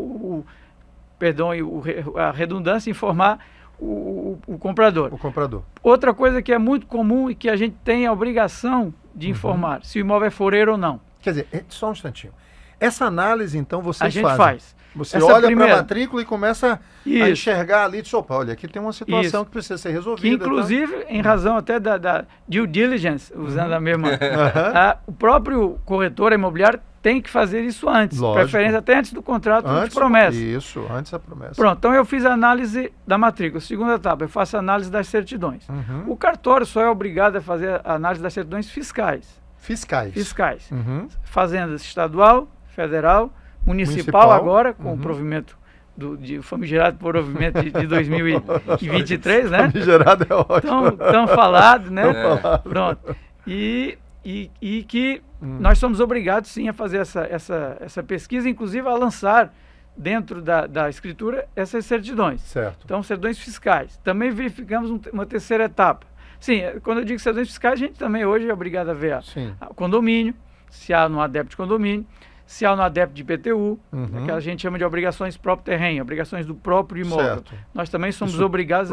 a redundância, informar o comprador. Outra coisa que é muito comum e que a gente tem a obrigação de informar, se o imóvel é foreiro ou não. Quer dizer, só um instantinho. Essa análise, então, vocês fazem? A gente faz. Você olha para a matrícula e começa a enxergar ali, opa, olha, aqui tem uma situação que precisa ser resolvida. Que, inclusive, em razão até da due diligence, usando a mesma... o próprio corretor imobiliário tem que fazer isso antes. Lógico. Preferência até antes do contrato de promessa. Isso, antes da promessa. Pronto, então eu fiz a análise da matrícula. Segunda etapa, eu faço a análise das certidões. Uhum. O cartório só é obrigado a fazer a análise das certidões fiscais. Fiscais. Uhum. Fazendas estadual, federal, municipal agora, com o provimento de famigerado provimento de 2023, né? Famigerado é ótimo. Tão falado, né? Falado. Pronto. E que nós somos obrigados, sim, a fazer essa pesquisa, inclusive a lançar dentro da escritura essas certidões. Certo. Então, certidões fiscais. Também verificamos uma terceira etapa. Sim, quando eu digo certidões fiscais, a gente também hoje é obrigado a ver o condomínio, se há no adepto de condomínio, se há no adepto de IPTU, que a gente chama de obrigações próprio terreno, obrigações do próprio imóvel. Certo. Nós também somos obrigados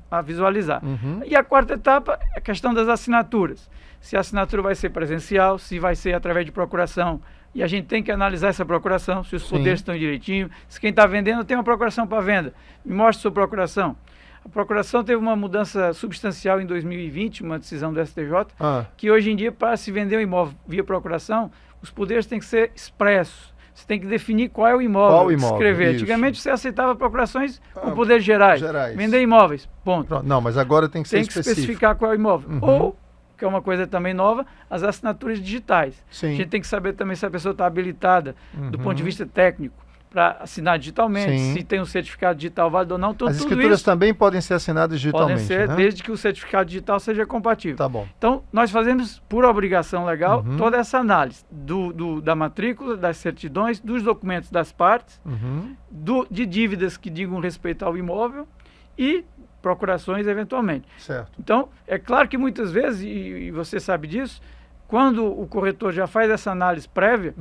a visualizar. Uhum. E a quarta etapa é a questão das assinaturas. Se a assinatura vai ser presencial, se vai ser através de procuração. E a gente tem que analisar essa procuração, se os poderes estão direitinho, se quem está vendendo tem uma procuração para venda. Me mostre sua procuração. A procuração teve uma mudança substancial em 2020, uma decisão do STJ, que hoje em dia, para se vender um imóvel via procuração, os poderes têm que ser expressos. Você tem que definir qual é o imóvel, escrever. Isso. Antigamente você aceitava procurações com poderes gerais. Vender imóveis, ponto. Pronto. Não, mas agora tem que ser específico. Tem que especificar qual é o imóvel. Ou, que é uma coisa também nova, as assinaturas digitais. Sim. A gente tem que saber também se a pessoa está habilitada do ponto de vista técnico para assinar digitalmente, se tem um certificado digital válido ou não. Então, as escrituras também podem ser assinadas digitalmente, podem ser, né? desde que o certificado digital seja compatível. Tá bom. Então, nós fazemos, por obrigação legal, toda essa análise da matrícula, das certidões, dos documentos das partes, de dívidas que digam respeito ao imóvel e procurações eventualmente. Certo. Então, é claro que muitas vezes, e você sabe disso, quando o corretor já faz essa análise prévia,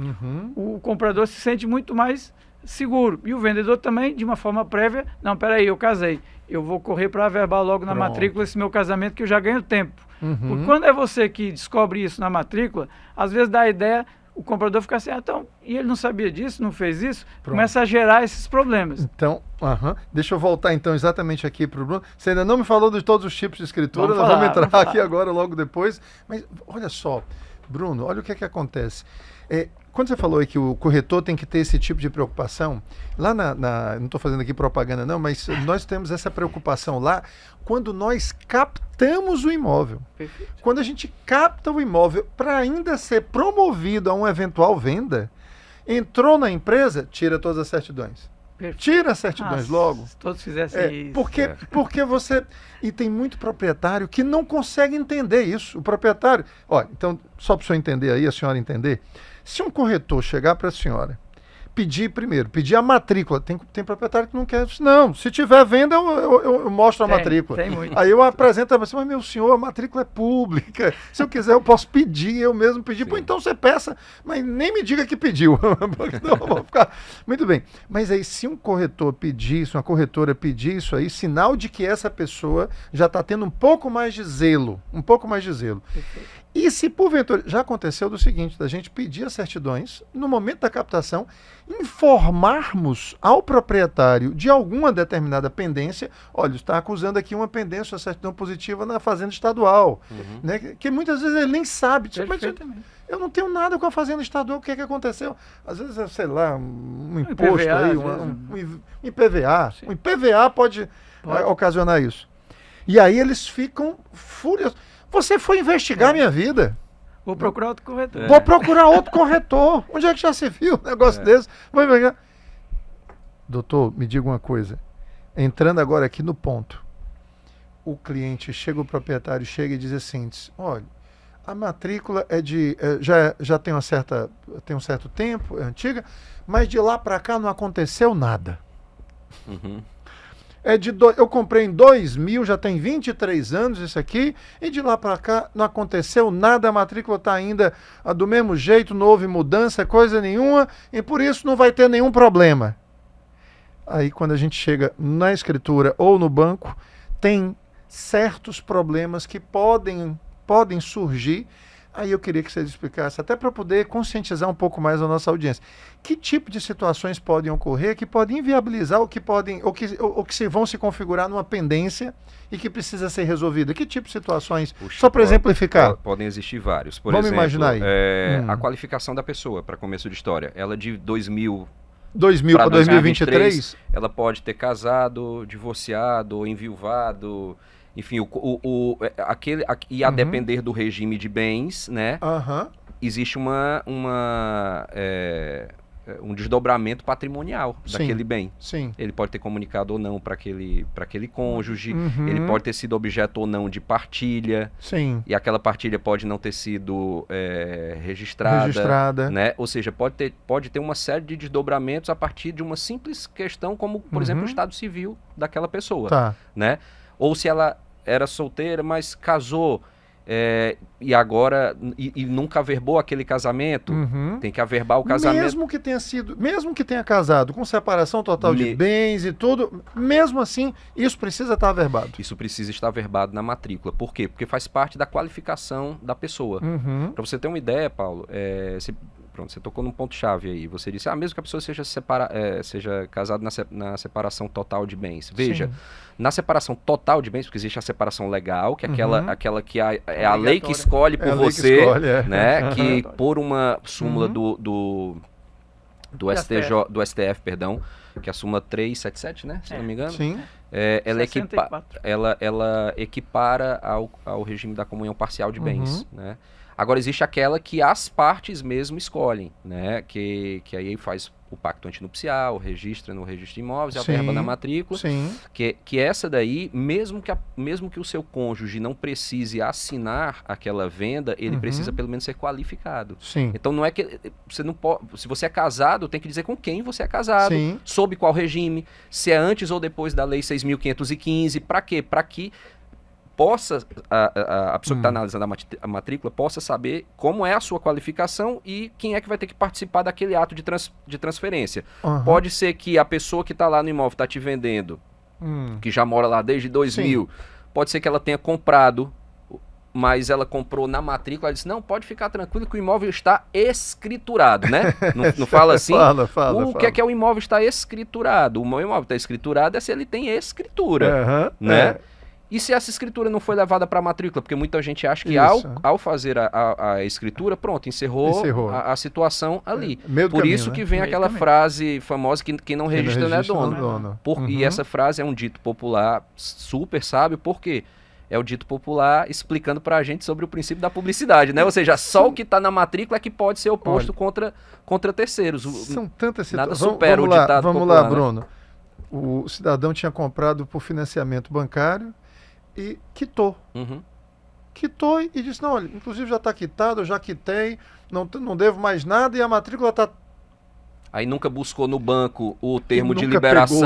o comprador se sente muito mais seguro. E o vendedor também, de uma forma prévia, não, peraí, eu casei, eu vou correr para averbar logo na matrícula esse meu casamento que eu já ganho tempo. Porque quando é você que descobre isso na matrícula, às vezes dá a ideia, o comprador fica assim, então, e ele não sabia disso, não fez isso, começa a gerar esses problemas. Então, deixa eu voltar então exatamente aqui para o Bruno. Você ainda não me falou de todos os tipos de escritura, vamos entrar aqui agora, logo depois. Mas olha só, Bruno, olha o que é que acontece. Quando você falou aí que o corretor tem que ter esse tipo de preocupação, lá não estou fazendo aqui propaganda não, mas nós temos essa preocupação lá quando nós captamos o imóvel. Perfeito. Quando a gente capta o imóvel para ainda ser promovido a uma eventual venda, entrou na empresa, tira todas as certidões. Perfeito. Tira as certidões logo. Se todos fizessem isso. Porque você... E tem muito proprietário que não consegue entender isso. O proprietário... Olha, então, só para o senhor entender aí, a senhora entender, se um corretor chegar para a senhora, pedir a matrícula, tem proprietário que não quer. Não, se tiver venda, eu mostro a matrícula. Tem muito. Aí eu apresento, mas meu senhor, a matrícula é pública. Se eu quiser, eu posso pedir, eu mesmo pedir. Pô, então você peça, mas nem me diga que pediu. Não, eu vou ficar... Muito bem. Mas aí, se um corretor pedir, se uma corretora pedir isso aí, sinal de que essa pessoa já está tendo um pouco mais de zelo. Perfeito. E se porventura, já aconteceu do seguinte, da gente pedir as certidões, no momento da captação, informarmos ao proprietário de alguma determinada pendência, olha, está acusando aqui uma pendência, uma certidão positiva na fazenda estadual, né, que muitas vezes ele nem sabe. Mas eu não tenho nada com a fazenda estadual, o que é que aconteceu? Às vezes, sei lá, um imposto IPVA, aí, um IPVA. Um IPVA pode ocasionar isso. E aí eles ficam furiosos. Você foi investigar minha vida. Vou procurar outro corretor. Vou procurar outro corretor. Onde é que já se viu um negócio desse? Vou pegar. Doutor, me diga uma coisa. Entrando agora aqui no ponto. O cliente chega, o proprietário chega e diz assim, olha, a matrícula é de... já tem um certo tempo, é antiga, mas de lá para cá não aconteceu nada. Eu comprei em 2000, já tem 23 anos isso aqui, e de lá para cá não aconteceu nada, a matrícula está ainda do mesmo jeito, não houve mudança, coisa nenhuma, e por isso não vai ter nenhum problema. Aí quando a gente chega na escritura ou no banco, tem certos problemas que podem surgir Aí eu queria que você explicasse, até para poder conscientizar um pouco mais a nossa audiência. Que tipo de situações podem ocorrer que podem inviabilizar ou que se vão se configurar numa pendência e que precisa ser resolvida? Que tipo de situações? Puxa, Só para exemplificar. Podem existir vários. Por Vamos exemplo, imaginar aí. A qualificação da pessoa, para começo de história. Ela de 2000 para 2023? Ela pode ter casado, divorciado, enviuvado, enfim, a depender do regime de bens, né? Existe um desdobramento patrimonial daquele bem. Sim. Ele pode ter comunicado ou não para aquele cônjuge, ele pode ter sido objeto ou não de partilha, Sim. e aquela partilha pode não ter sido registrada. Né? Ou seja, pode ter uma série de desdobramentos a partir de uma simples questão, como, por exemplo, o estado civil daquela pessoa. Tá. Né? Ou se ela era solteira, mas casou, e agora e nunca averbou aquele casamento, tem que averbar o casamento. Mesmo que tenha casado com separação total de bens e tudo, mesmo assim, isso precisa estar averbado. Isso precisa estar averbado na matrícula. Por quê? Porque faz parte da qualificação da pessoa. Para você ter uma ideia, Paulo, você tocou num ponto-chave aí. Você disse, mesmo que a pessoa seja casada na separação total de bens. Veja, na separação total de bens, porque existe a separação legal, que é aquela que é a lei que escolhe por você, né? Que por uma súmula do STF, perdão, que é a súmula 377, né? Se não me engano. Sim. Ela equipara ao regime da comunhão parcial de bens, né? Agora, existe aquela que as partes mesmo escolhem, né? Que aí faz o pacto antinupcial, registra no registro de imóveis, averba na matrícula. Sim. Que essa daí, mesmo que o seu cônjuge não precise assinar aquela venda, ele precisa pelo menos ser qualificado. Sim. Então, não é que você não pode... Se você é casado, tem que dizer com quem você é casado, sob qual regime, se é antes ou depois da Lei 6.515, para quê? Para que possa, a pessoa que está analisando a matrícula possa saber como é a sua qualificação e quem é que vai ter que participar daquele ato de transferência. Pode ser que a pessoa que está lá no imóvel está te vendendo, que já mora lá desde 2000, pode ser que ela tenha comprado, mas ela comprou na matrícula, ela disse, não, pode ficar tranquilo que o imóvel está escriturado, né? Não fala assim? Fala. Que é o imóvel está escriturado? O meu imóvel está escriturado é se ele tem escritura, né? E se essa escritura não foi levada para a matrícula? Porque muita gente acha que ao fazer a escritura, pronto, encerrou. A situação ali. Por isso que vem aquela frase famosa que quem não registra não é dono. E essa frase é um dito popular super sábio, por quê? É o dito popular explicando pra gente sobre o princípio da publicidade, né? Ou seja, só o que está na matrícula é que pode ser oposto contra terceiros. São tantas situações. Nada supera o ditado popular. Vamos lá, Bruno. Né? O cidadão tinha comprado por financiamento bancário e quitou. Quitou e disse, não, olha, inclusive já está quitado, eu já quitei, não devo mais nada e a matrícula está... Aí nunca buscou no banco o termo de liberação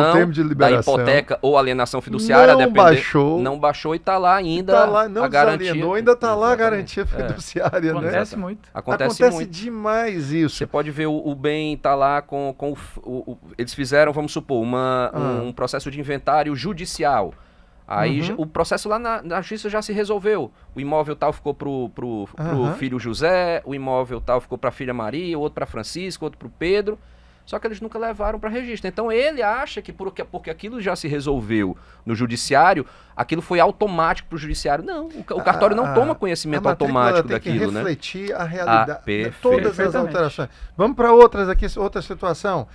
da hipoteca ou alienação fiduciária. Não baixou e está lá ainda não a garantia. Ainda está lá a garantia fiduciária. Acontece muito. Acontece muito. Demais isso. Você pode ver o bem está lá com eles fizeram, vamos supor, um processo de inventário judicial. Aí o processo lá na justiça já se resolveu. O imóvel tal ficou pro filho José, o imóvel tal ficou para a filha Maria, outro para Francisco, outro para o Pedro. Só que eles nunca levaram para registro. Então ele acha que porque aquilo já se resolveu no judiciário, aquilo foi automático para o judiciário. Não, o cartório não toma conhecimento automático daquilo, né? Refletir a realidade, todas as alterações. Vamos para outra situação.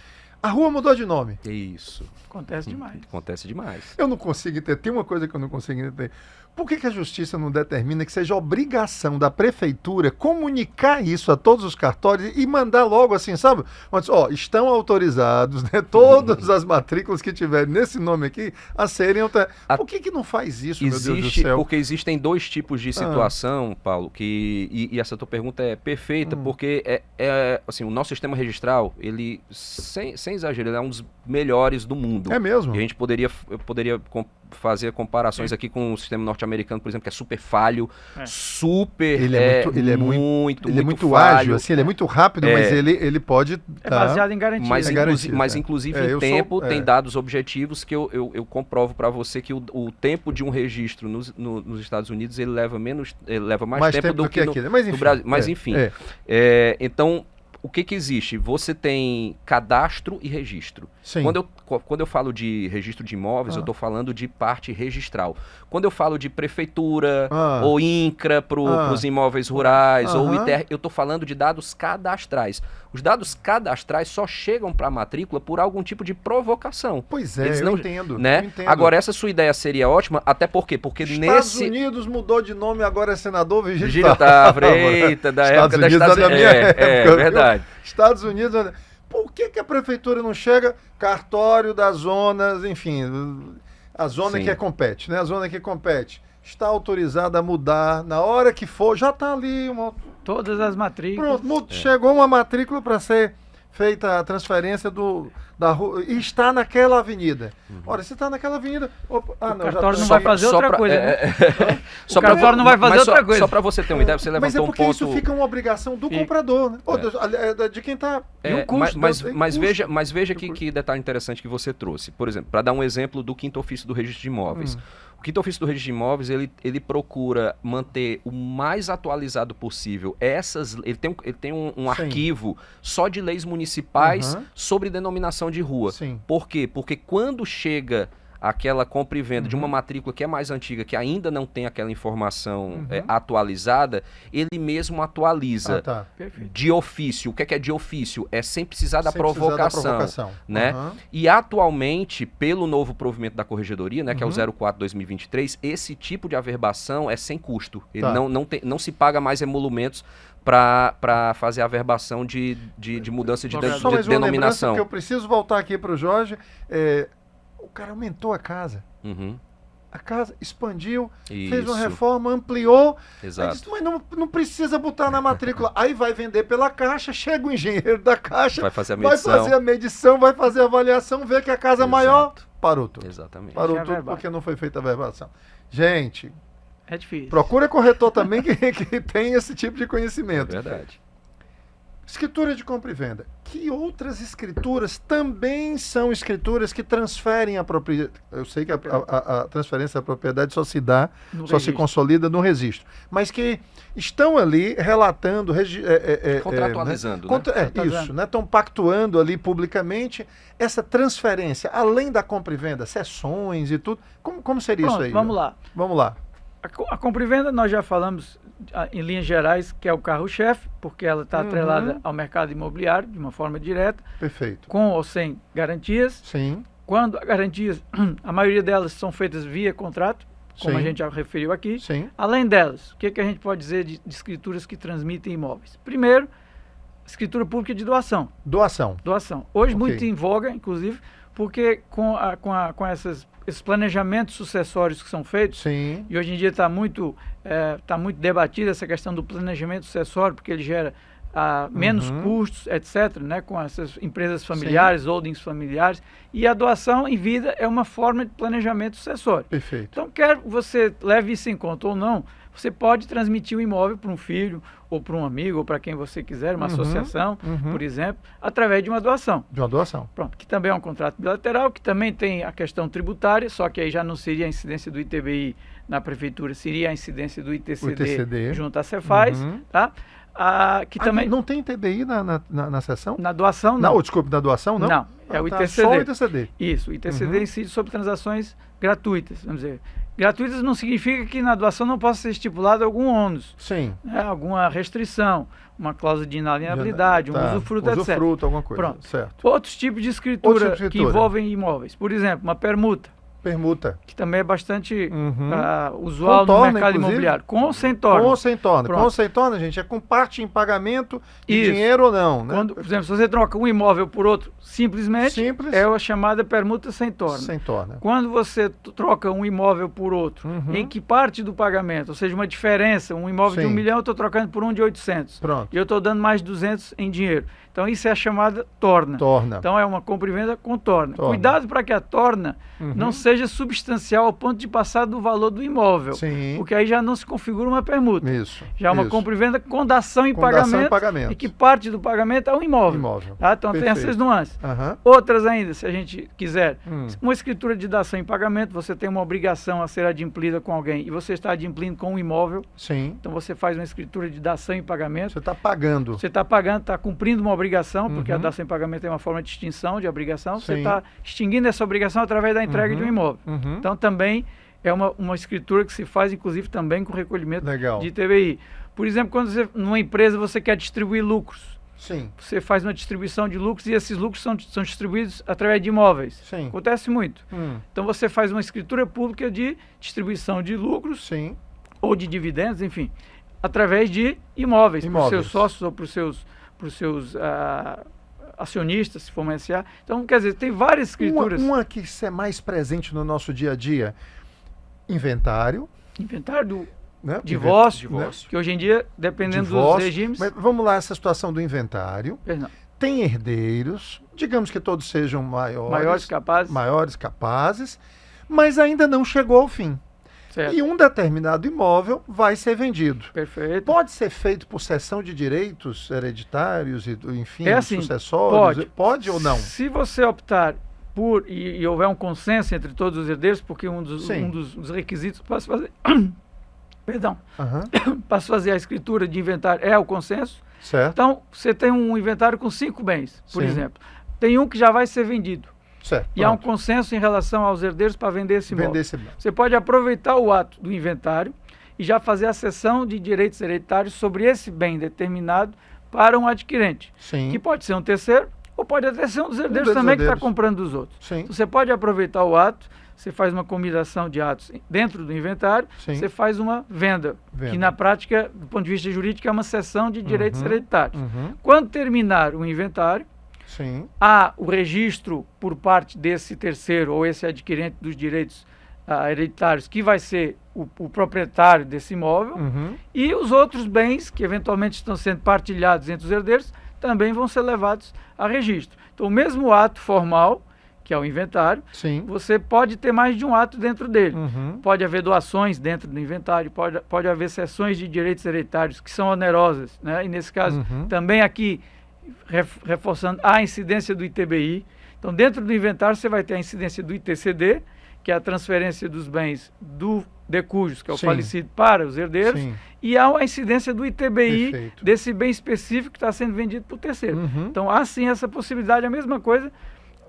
A rua mudou de nome. Isso. Acontece demais. Acontece demais. Eu não consigo entender. Tem uma coisa que eu não consigo entender. Por que a justiça não determina que seja obrigação da prefeitura comunicar isso a todos os cartórios e mandar logo assim, sabe? Estão autorizados, né, todas as matrículas que tiverem nesse nome aqui a serem... Por que não faz isso, meu Deus do céu? Porque existem dois tipos de situação, Paulo, e essa tua pergunta é perfeita, porque assim, o nosso sistema registral, ele, sem exagero, ele é um dos melhores do mundo. É mesmo? E a gente poderia fazer comparações aqui com o sistema norte-americano, por exemplo, que é super falho, Ele é muito falho. ágil, assim, ele é muito rápido, mas ele pode... É baseado em garantia. Mas inclusive em tempo, tem dados objetivos que eu comprovo para você que o tempo de um registro nos Estados Unidos, ele leva mais tempo do que aqui, mas enfim, no Brasil. Mas enfim, então... O que existe? Você tem cadastro e registro. Sim. Quando eu falo de registro de imóveis, eu estou falando de parte registral. Quando eu falo de prefeitura ou INCRA para os imóveis rurais, ou ITR, eu estou falando de dados cadastrais. Os dados cadastrais só chegam para a matrícula por algum tipo de provocação. Pois é, eu entendo. Né? Eu entendo. Agora, essa sua ideia seria ótima, até porque Estados Unidos mudou de nome, agora é senador Virgílio Távora, eita, da época da Estados Unidos. É verdade. Estados Unidos... Por que a prefeitura não chega? Cartório das zonas, enfim, a zona que compete, né? A zona que compete está autorizada a mudar na hora que for, já está ali todas as matrículas. Pronto, chegou uma matrícula para ser feita a transferência da rua e está naquela avenida. Ora, se está naquela avenida... O cartório não vai fazer outra coisa, né? O cartório não vai fazer outra coisa. Só para você ter uma ideia, você levantou um ponto... Mas é porque isso fica uma obrigação do comprador, né? De quem está... Mas veja que detalhe interessante que você trouxe. Por exemplo, para dar um exemplo do quinto ofício do registro de imóveis. O quinto ofício do registro de imóveis, ele procura manter o mais atualizado possível ele tem um arquivo só de leis municipais sobre denominação de rua. Sim. Por quê? Porque quando chega aquela compra e venda de uma matrícula que é mais antiga, que ainda não tem aquela informação atualizada, ele mesmo atualiza de ofício. O que é de ofício? É sem precisar da provocação. Né? E atualmente, pelo novo provimento da Corregedoria, né, que é o 04/2023, esse tipo de averbação é sem custo. Ele não se paga mais emolumentos para fazer a averbação de mudança de denominação. Que eu preciso voltar aqui para o Jorge. O cara aumentou a casa. A casa expandiu, fez uma reforma, ampliou. Exato. Aí disse, mas não precisa botar na matrícula. Aí vai vender pela Caixa, chega o engenheiro da Caixa, vai fazer a medição, vai fazer a avaliação, vê que a casa é maior, parou tudo. Exatamente. Parou tudo porque não foi feita a averbação. Gente, é difícil. Procura corretor também que tem esse tipo de conhecimento. É verdade. Escritura de compra e venda. Que outras escrituras também são escrituras que transferem a propriedade? Eu sei que a transferência da propriedade só se consolida no registro. Mas que estão ali relatando... contratualizando, Isso, né? Estão pactuando ali publicamente essa transferência, além da compra e venda, sessões e tudo. Como seria isso aí? Vamos lá. Vamos lá. A compra e venda nós já falamos em linhas gerais que é o carro-chefe, porque ela está atrelada ao mercado imobiliário de uma forma direta. Perfeito. Com ou sem garantias. Sim. Quando garantias, a maioria delas são feitas via contrato, como a gente já referiu aqui. Sim. Além delas, o que a gente pode dizer de escrituras que transmitem imóveis? Primeiro, escritura pública de doação. Doação. Hoje muito em voga, inclusive, porque com esses planejamentos sucessórios que são feitos, e hoje em dia está muito debatida essa questão do planejamento sucessório, porque ele gera menos custos, etc., né, com essas empresas familiares, holdings familiares, e a doação em vida é uma forma de planejamento sucessório. Perfeito. Então, quer você leve isso em conta ou não, você pode transmitir o imóvel para um filho, ou para um amigo, ou para quem você quiser, uma associação, por exemplo, através de uma doação. De uma doação. Pronto, que também é um contrato bilateral, que também tem a questão tributária, só que aí já não seria a incidência do ITBI na prefeitura, seria a incidência do ITCD junto à Cefaz, tá? Que também... Não tem ITBI na sessão? Na doação, não. Desculpe, na doação, não? Não, é o ITCD. Só o ITCD. Isso, o ITCD incide sobre transações gratuitas, vamos dizer. Gratuitas não significa que na doação não possa ser estipulado algum ônus. Sim. Né, alguma restrição, uma cláusula de inalienabilidade, um usufruto, etc. Usufruto, alguma coisa. Pronto. Certo. Outros tipos de escritura que envolvem imóveis. Por exemplo, uma permuta. Que também é bastante usual no mercado imobiliário. Com ou sem torna. Com ou sem torna. Com ou sem torna, gente, é com parte em pagamento de dinheiro ou não. Né? Por exemplo, se você troca um imóvel por outro simplesmente, é a chamada permuta sem torna. Sem torna. Quando você troca um imóvel por outro, em que parte do pagamento, ou seja, uma diferença, um imóvel de 1 milhão, eu estou trocando por um de 800. Pronto. E eu estou dando mais 200 em dinheiro. Então, isso é a chamada torna. Então, é uma compra e venda com torna. Cuidado para que a torna não seja seja substancial ao ponto de passar do valor do imóvel. Sim. Porque aí já não se configura uma permuta. Isso. Já é uma isso. compra e venda com dação em Com dação e pagamento. pagamento. E que parte do pagamento é o imóvel. Imóvel. Tá? Então tem Perfeito. essas nuances. Aham. Outras ainda, se a gente quiser. Hum. Uma escritura de dação em pagamento, você tem uma obrigação a ser adimplida com alguém e você está adimplindo com um imóvel. Sim. Então você faz uma escritura de dação em pagamento. Você está pagando. Você está pagando, está cumprindo uma obrigação, porque a Uhum. dação em pagamento é uma forma de extinção de obrigação. Você Sim. está extinguindo essa obrigação através da entrega de um imóvel. Uhum. Então também é uma escritura que se faz, inclusive, também com recolhimento Legal. de ITBI. Por exemplo, quando você, numa empresa você quer distribuir lucros, Sim. você faz uma distribuição de lucros e esses lucros são distribuídos através de imóveis. Sim. Acontece muito. Hum. Então você faz uma escritura pública de distribuição de lucros Sim. ou de dividendos, enfim, através de imóveis, para os Imóveis. seus sócios ou para os seus acionistas, se for uma SA. Então, quer dizer, tem várias escrituras. Uma que é mais presente no nosso dia a dia. Inventário. Inventário do Né? divórcio, Divórcio. que hoje em dia, dependendo Divórcio. dos regimes... Mas vamos lá, essa situação do inventário. Perdão, Tem herdeiros, digamos que todos sejam maiores capazes, maiores capazes, mas ainda não chegou ao fim. certo, E um determinado imóvel vai ser vendido. perfeito. Pode ser feito por cessão de direitos hereditários e, enfim, É assim, sucessórios? Pode ou não? Se você optar por, e houver um consenso entre todos os herdeiros, porque um Sim. dos requisitos para se fazer... Perdão, Aham. para se fazer a escritura de inventário é o consenso. Certo, Então, você tem um inventário com 5 bens, por Sim. exemplo. Tem um que já vai ser vendido. certo. E há um pronto. consenso em relação aos herdeiros para vender esse imóvel. Vender esse imóvel. Você pode aproveitar o ato do inventário e já fazer a cessão de direitos hereditários sobre esse bem determinado para um adquirente, Sim. que pode ser um terceiro ou pode até ser um dos herdeiros dos também que está herdeiros. comprando dos outros. Sim. Então, você pode aproveitar o ato, você faz uma combinação de atos dentro do inventário, Sim. você faz uma venda, Venda. que na prática, do ponto de vista jurídico, é uma cessão de direitos hereditários. Uhum. Quando terminar o inventário, Sim. há o registro por parte desse terceiro ou esse adquirente dos direitos hereditários, que vai ser o proprietário desse imóvel, Uhum. e os outros bens que eventualmente estão sendo partilhados entre os herdeiros também vão ser levados a registro. Então, o mesmo ato formal, que é o inventário, Sim. você pode ter mais de um ato dentro dele. Uhum. Pode haver doações dentro do inventário, pode haver cessões de direitos hereditários que são onerosas, né? E nesse caso, Uhum. também aqui, reforçando a incidência do ITBI. Então, dentro do inventário, você vai ter a incidência do ITCD, que é a transferência dos bens do decujus, que é o Sim. falecido, para os herdeiros, Sim. e há a incidência do ITBI Perfeito. desse bem específico que está sendo vendido por terceiro. Uhum. Então, há sim essa possibilidade, a mesma coisa,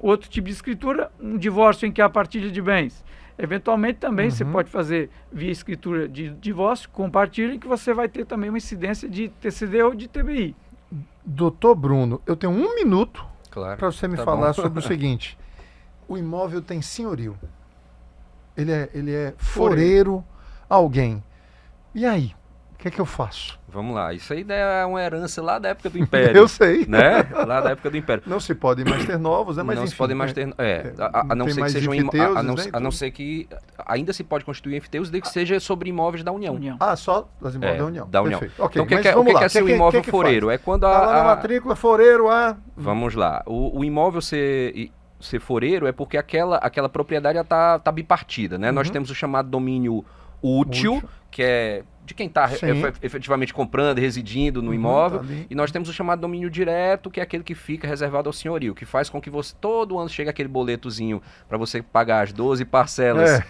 outro tipo de escritura, um divórcio em que há partilha de bens. Eventualmente também você Uhum. pode fazer via escritura de divórcio, compartilha, em que você vai ter também uma incidência de TCD ou de TBI. Doutor Bruno, eu tenho 1 minuto Claro. para você me Tá falar bom. sobre o seguinte. O imóvel tem senhorio. Ele é foreiro a alguém. E aí? O que é que eu faço? Vamos lá. Isso aí é uma herança lá da época do Império. Eu sei. Né? Lá da época do Império. Não se podem mais ter novos, né? Mas não enfim, se podem mais ter. A não não tem ser que mais sejam enfiteuses, a não, né, a não então. ser que ainda se pode constituir enfiteuses desde que seja sobre imóveis da União. União. Ah, só das imóveis da União. Da União. Perfeito. Ok, Então, o que, mas que é, o vamos que lá. que é ser um imóvel que foreiro? É quando Tá lá na a. matrícula, foreiro a... Vamos lá. O imóvel ser foreiro é porque aquela propriedade está tá bipartida, né? Nós temos o chamado domínio útil, que é de quem está Sim. efetivamente comprando, residindo no Uhum, imóvel. tá ali. E nós temos o chamado domínio direto, que é aquele que fica reservado ao senhorio, que faz com que você todo ano chegue aquele boletozinho para você pagar as 12 parcelas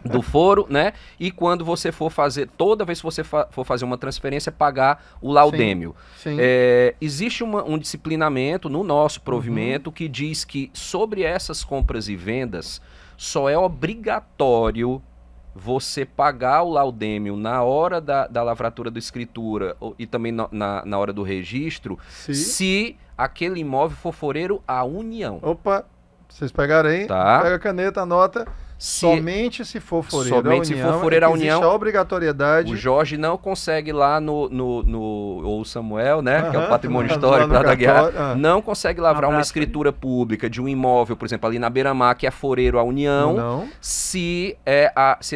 do foro, né? E quando você for fazer, toda vez que você for fazer uma transferência, pagar o laudêmio. Sim. Existe um disciplinamento no nosso provimento que diz que sobre essas compras e vendas só é obrigatório você pagar o laudêmio na hora da lavratura da escritura e também na hora do registro, se aquele imóvel for foreiro à União. Opa, vocês pegaram aí? Tá. Pega a caneta, anota. Somente se for foreiro somente à União. se for foreiro à é que existe União, a obrigatoriedade. O Jorge não consegue lá ou o Samuel, né, que é o Aham, patrimônio lá histórico no lá da guerra, cartório, ah. não consegue lavrar uma abraço, escritura pública de um imóvel, por exemplo, ali na Beira-Mar, que é foreiro à União, Não. se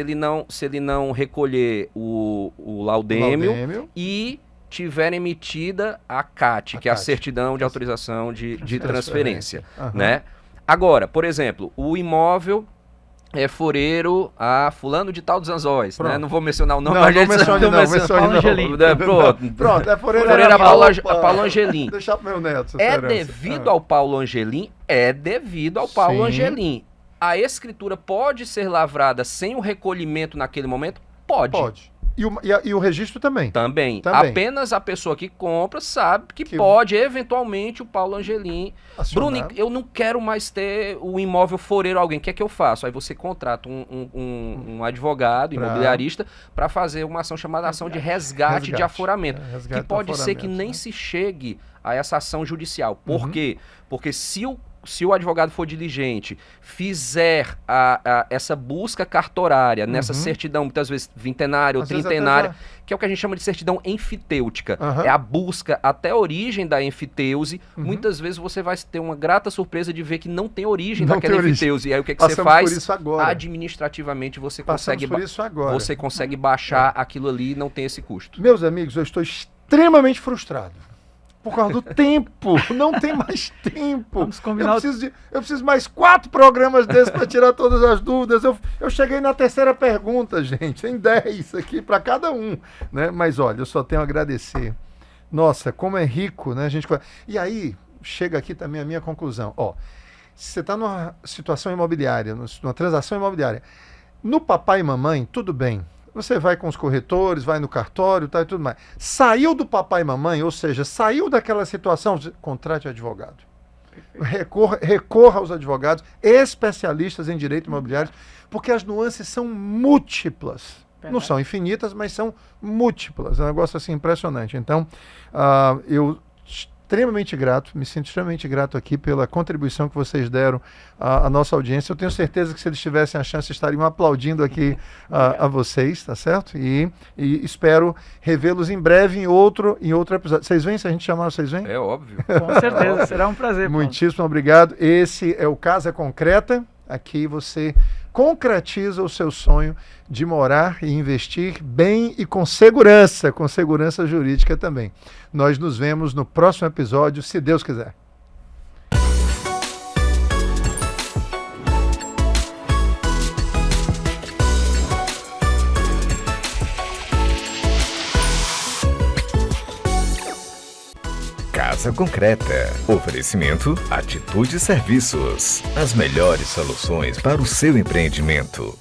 ele não recolher o laudêmio e tiver emitida a CAT, que é a CAT. certidão de autorização de transferência, Aham. né? Agora, por exemplo, o imóvel é foreiro a fulano de tal dos Anzóis, né? Pronto. Não vou mencionar o nome, Não, mas a não gente mencione não não, menciona. mencione Paulo não. Angelim. Pronto, É foreira Foreira era Paulo Angelim. Deixar pro meu neto essa É herança. devido ao Paulo Angelim? É devido ao Paulo Sim. Angelim. A escritura pode ser lavrada sem o recolhimento naquele momento? Pode. Pode. E o registro também. Também. Também. Apenas a pessoa que compra sabe que Que- pode, eventualmente, o Paulo Angelim. Acionar. Bruno, eu não quero mais ter o imóvel foreiro a alguém. O que é que eu faço? Aí você contrata um advogado, Pra- imobiliarista, para fazer uma ação chamada ação de resgate de aforamento. Resgate Que pode do ser que aforamento, nem né? se chegue a essa ação judicial. Por Uhum. quê? Porque se o advogado for diligente, fizer essa busca cartorária nessa Uhum. certidão, muitas vezes vintenária ou Às vezes até trintenária, já- que é o que a gente chama de certidão enfitêutica. Aham. É a busca até a origem da enfiteuse. Uhum. Muitas vezes você vai ter uma grata surpresa de ver que não tem origem Não daquela tem origem. enfiteuse. E aí o que, é que você Passamos faz? por isso agora. Administrativamente você Passamos consegue, por isso agora. você consegue baixar aquilo ali e não tem esse custo. Meus amigos, eu estou extremamente frustrado. Por causa do tempo. Não tem mais tempo. Vamos combinar Eu preciso mais 4 programas desses para tirar todas as dúvidas. Eu cheguei na terceira pergunta, gente. Tem 10 aqui para cada um. Né? Mas olha, eu só tenho a agradecer. Nossa, como é rico, né? E aí, chega aqui também a minha conclusão. Ó, se você está numa situação imobiliária, numa transação imobiliária, no papai e mamãe, tudo bem. Você vai com os corretores, vai no cartório, tá, e tudo mais. Saiu do papai e mamãe, ou seja, saiu daquela situação, contrate advogado. Recorra aos advogados, especialistas em direito imobiliário, porque as nuances são múltiplas. Não são infinitas, mas são múltiplas. É um negócio assim impressionante. Então, eu extremamente grato, me sinto extremamente grato aqui pela contribuição que vocês deram à nossa audiência. Eu tenho certeza que se eles tivessem a chance, estariam aplaudindo aqui a vocês, tá certo? E espero revê-los em breve em outro episódio. Vocês vêm? Se a gente chamar, vocês vêm? É óbvio. Com certeza, será um prazer. Paulo. Muitíssimo obrigado. Esse é o Casa Concreta. Aqui você concretiza o seu sonho de morar e investir bem e com segurança jurídica também. Nós nos vemos no próximo episódio, se Deus quiser. Casa Concreta. Oferecimento Atitude Serviços. As melhores soluções para o seu empreendimento.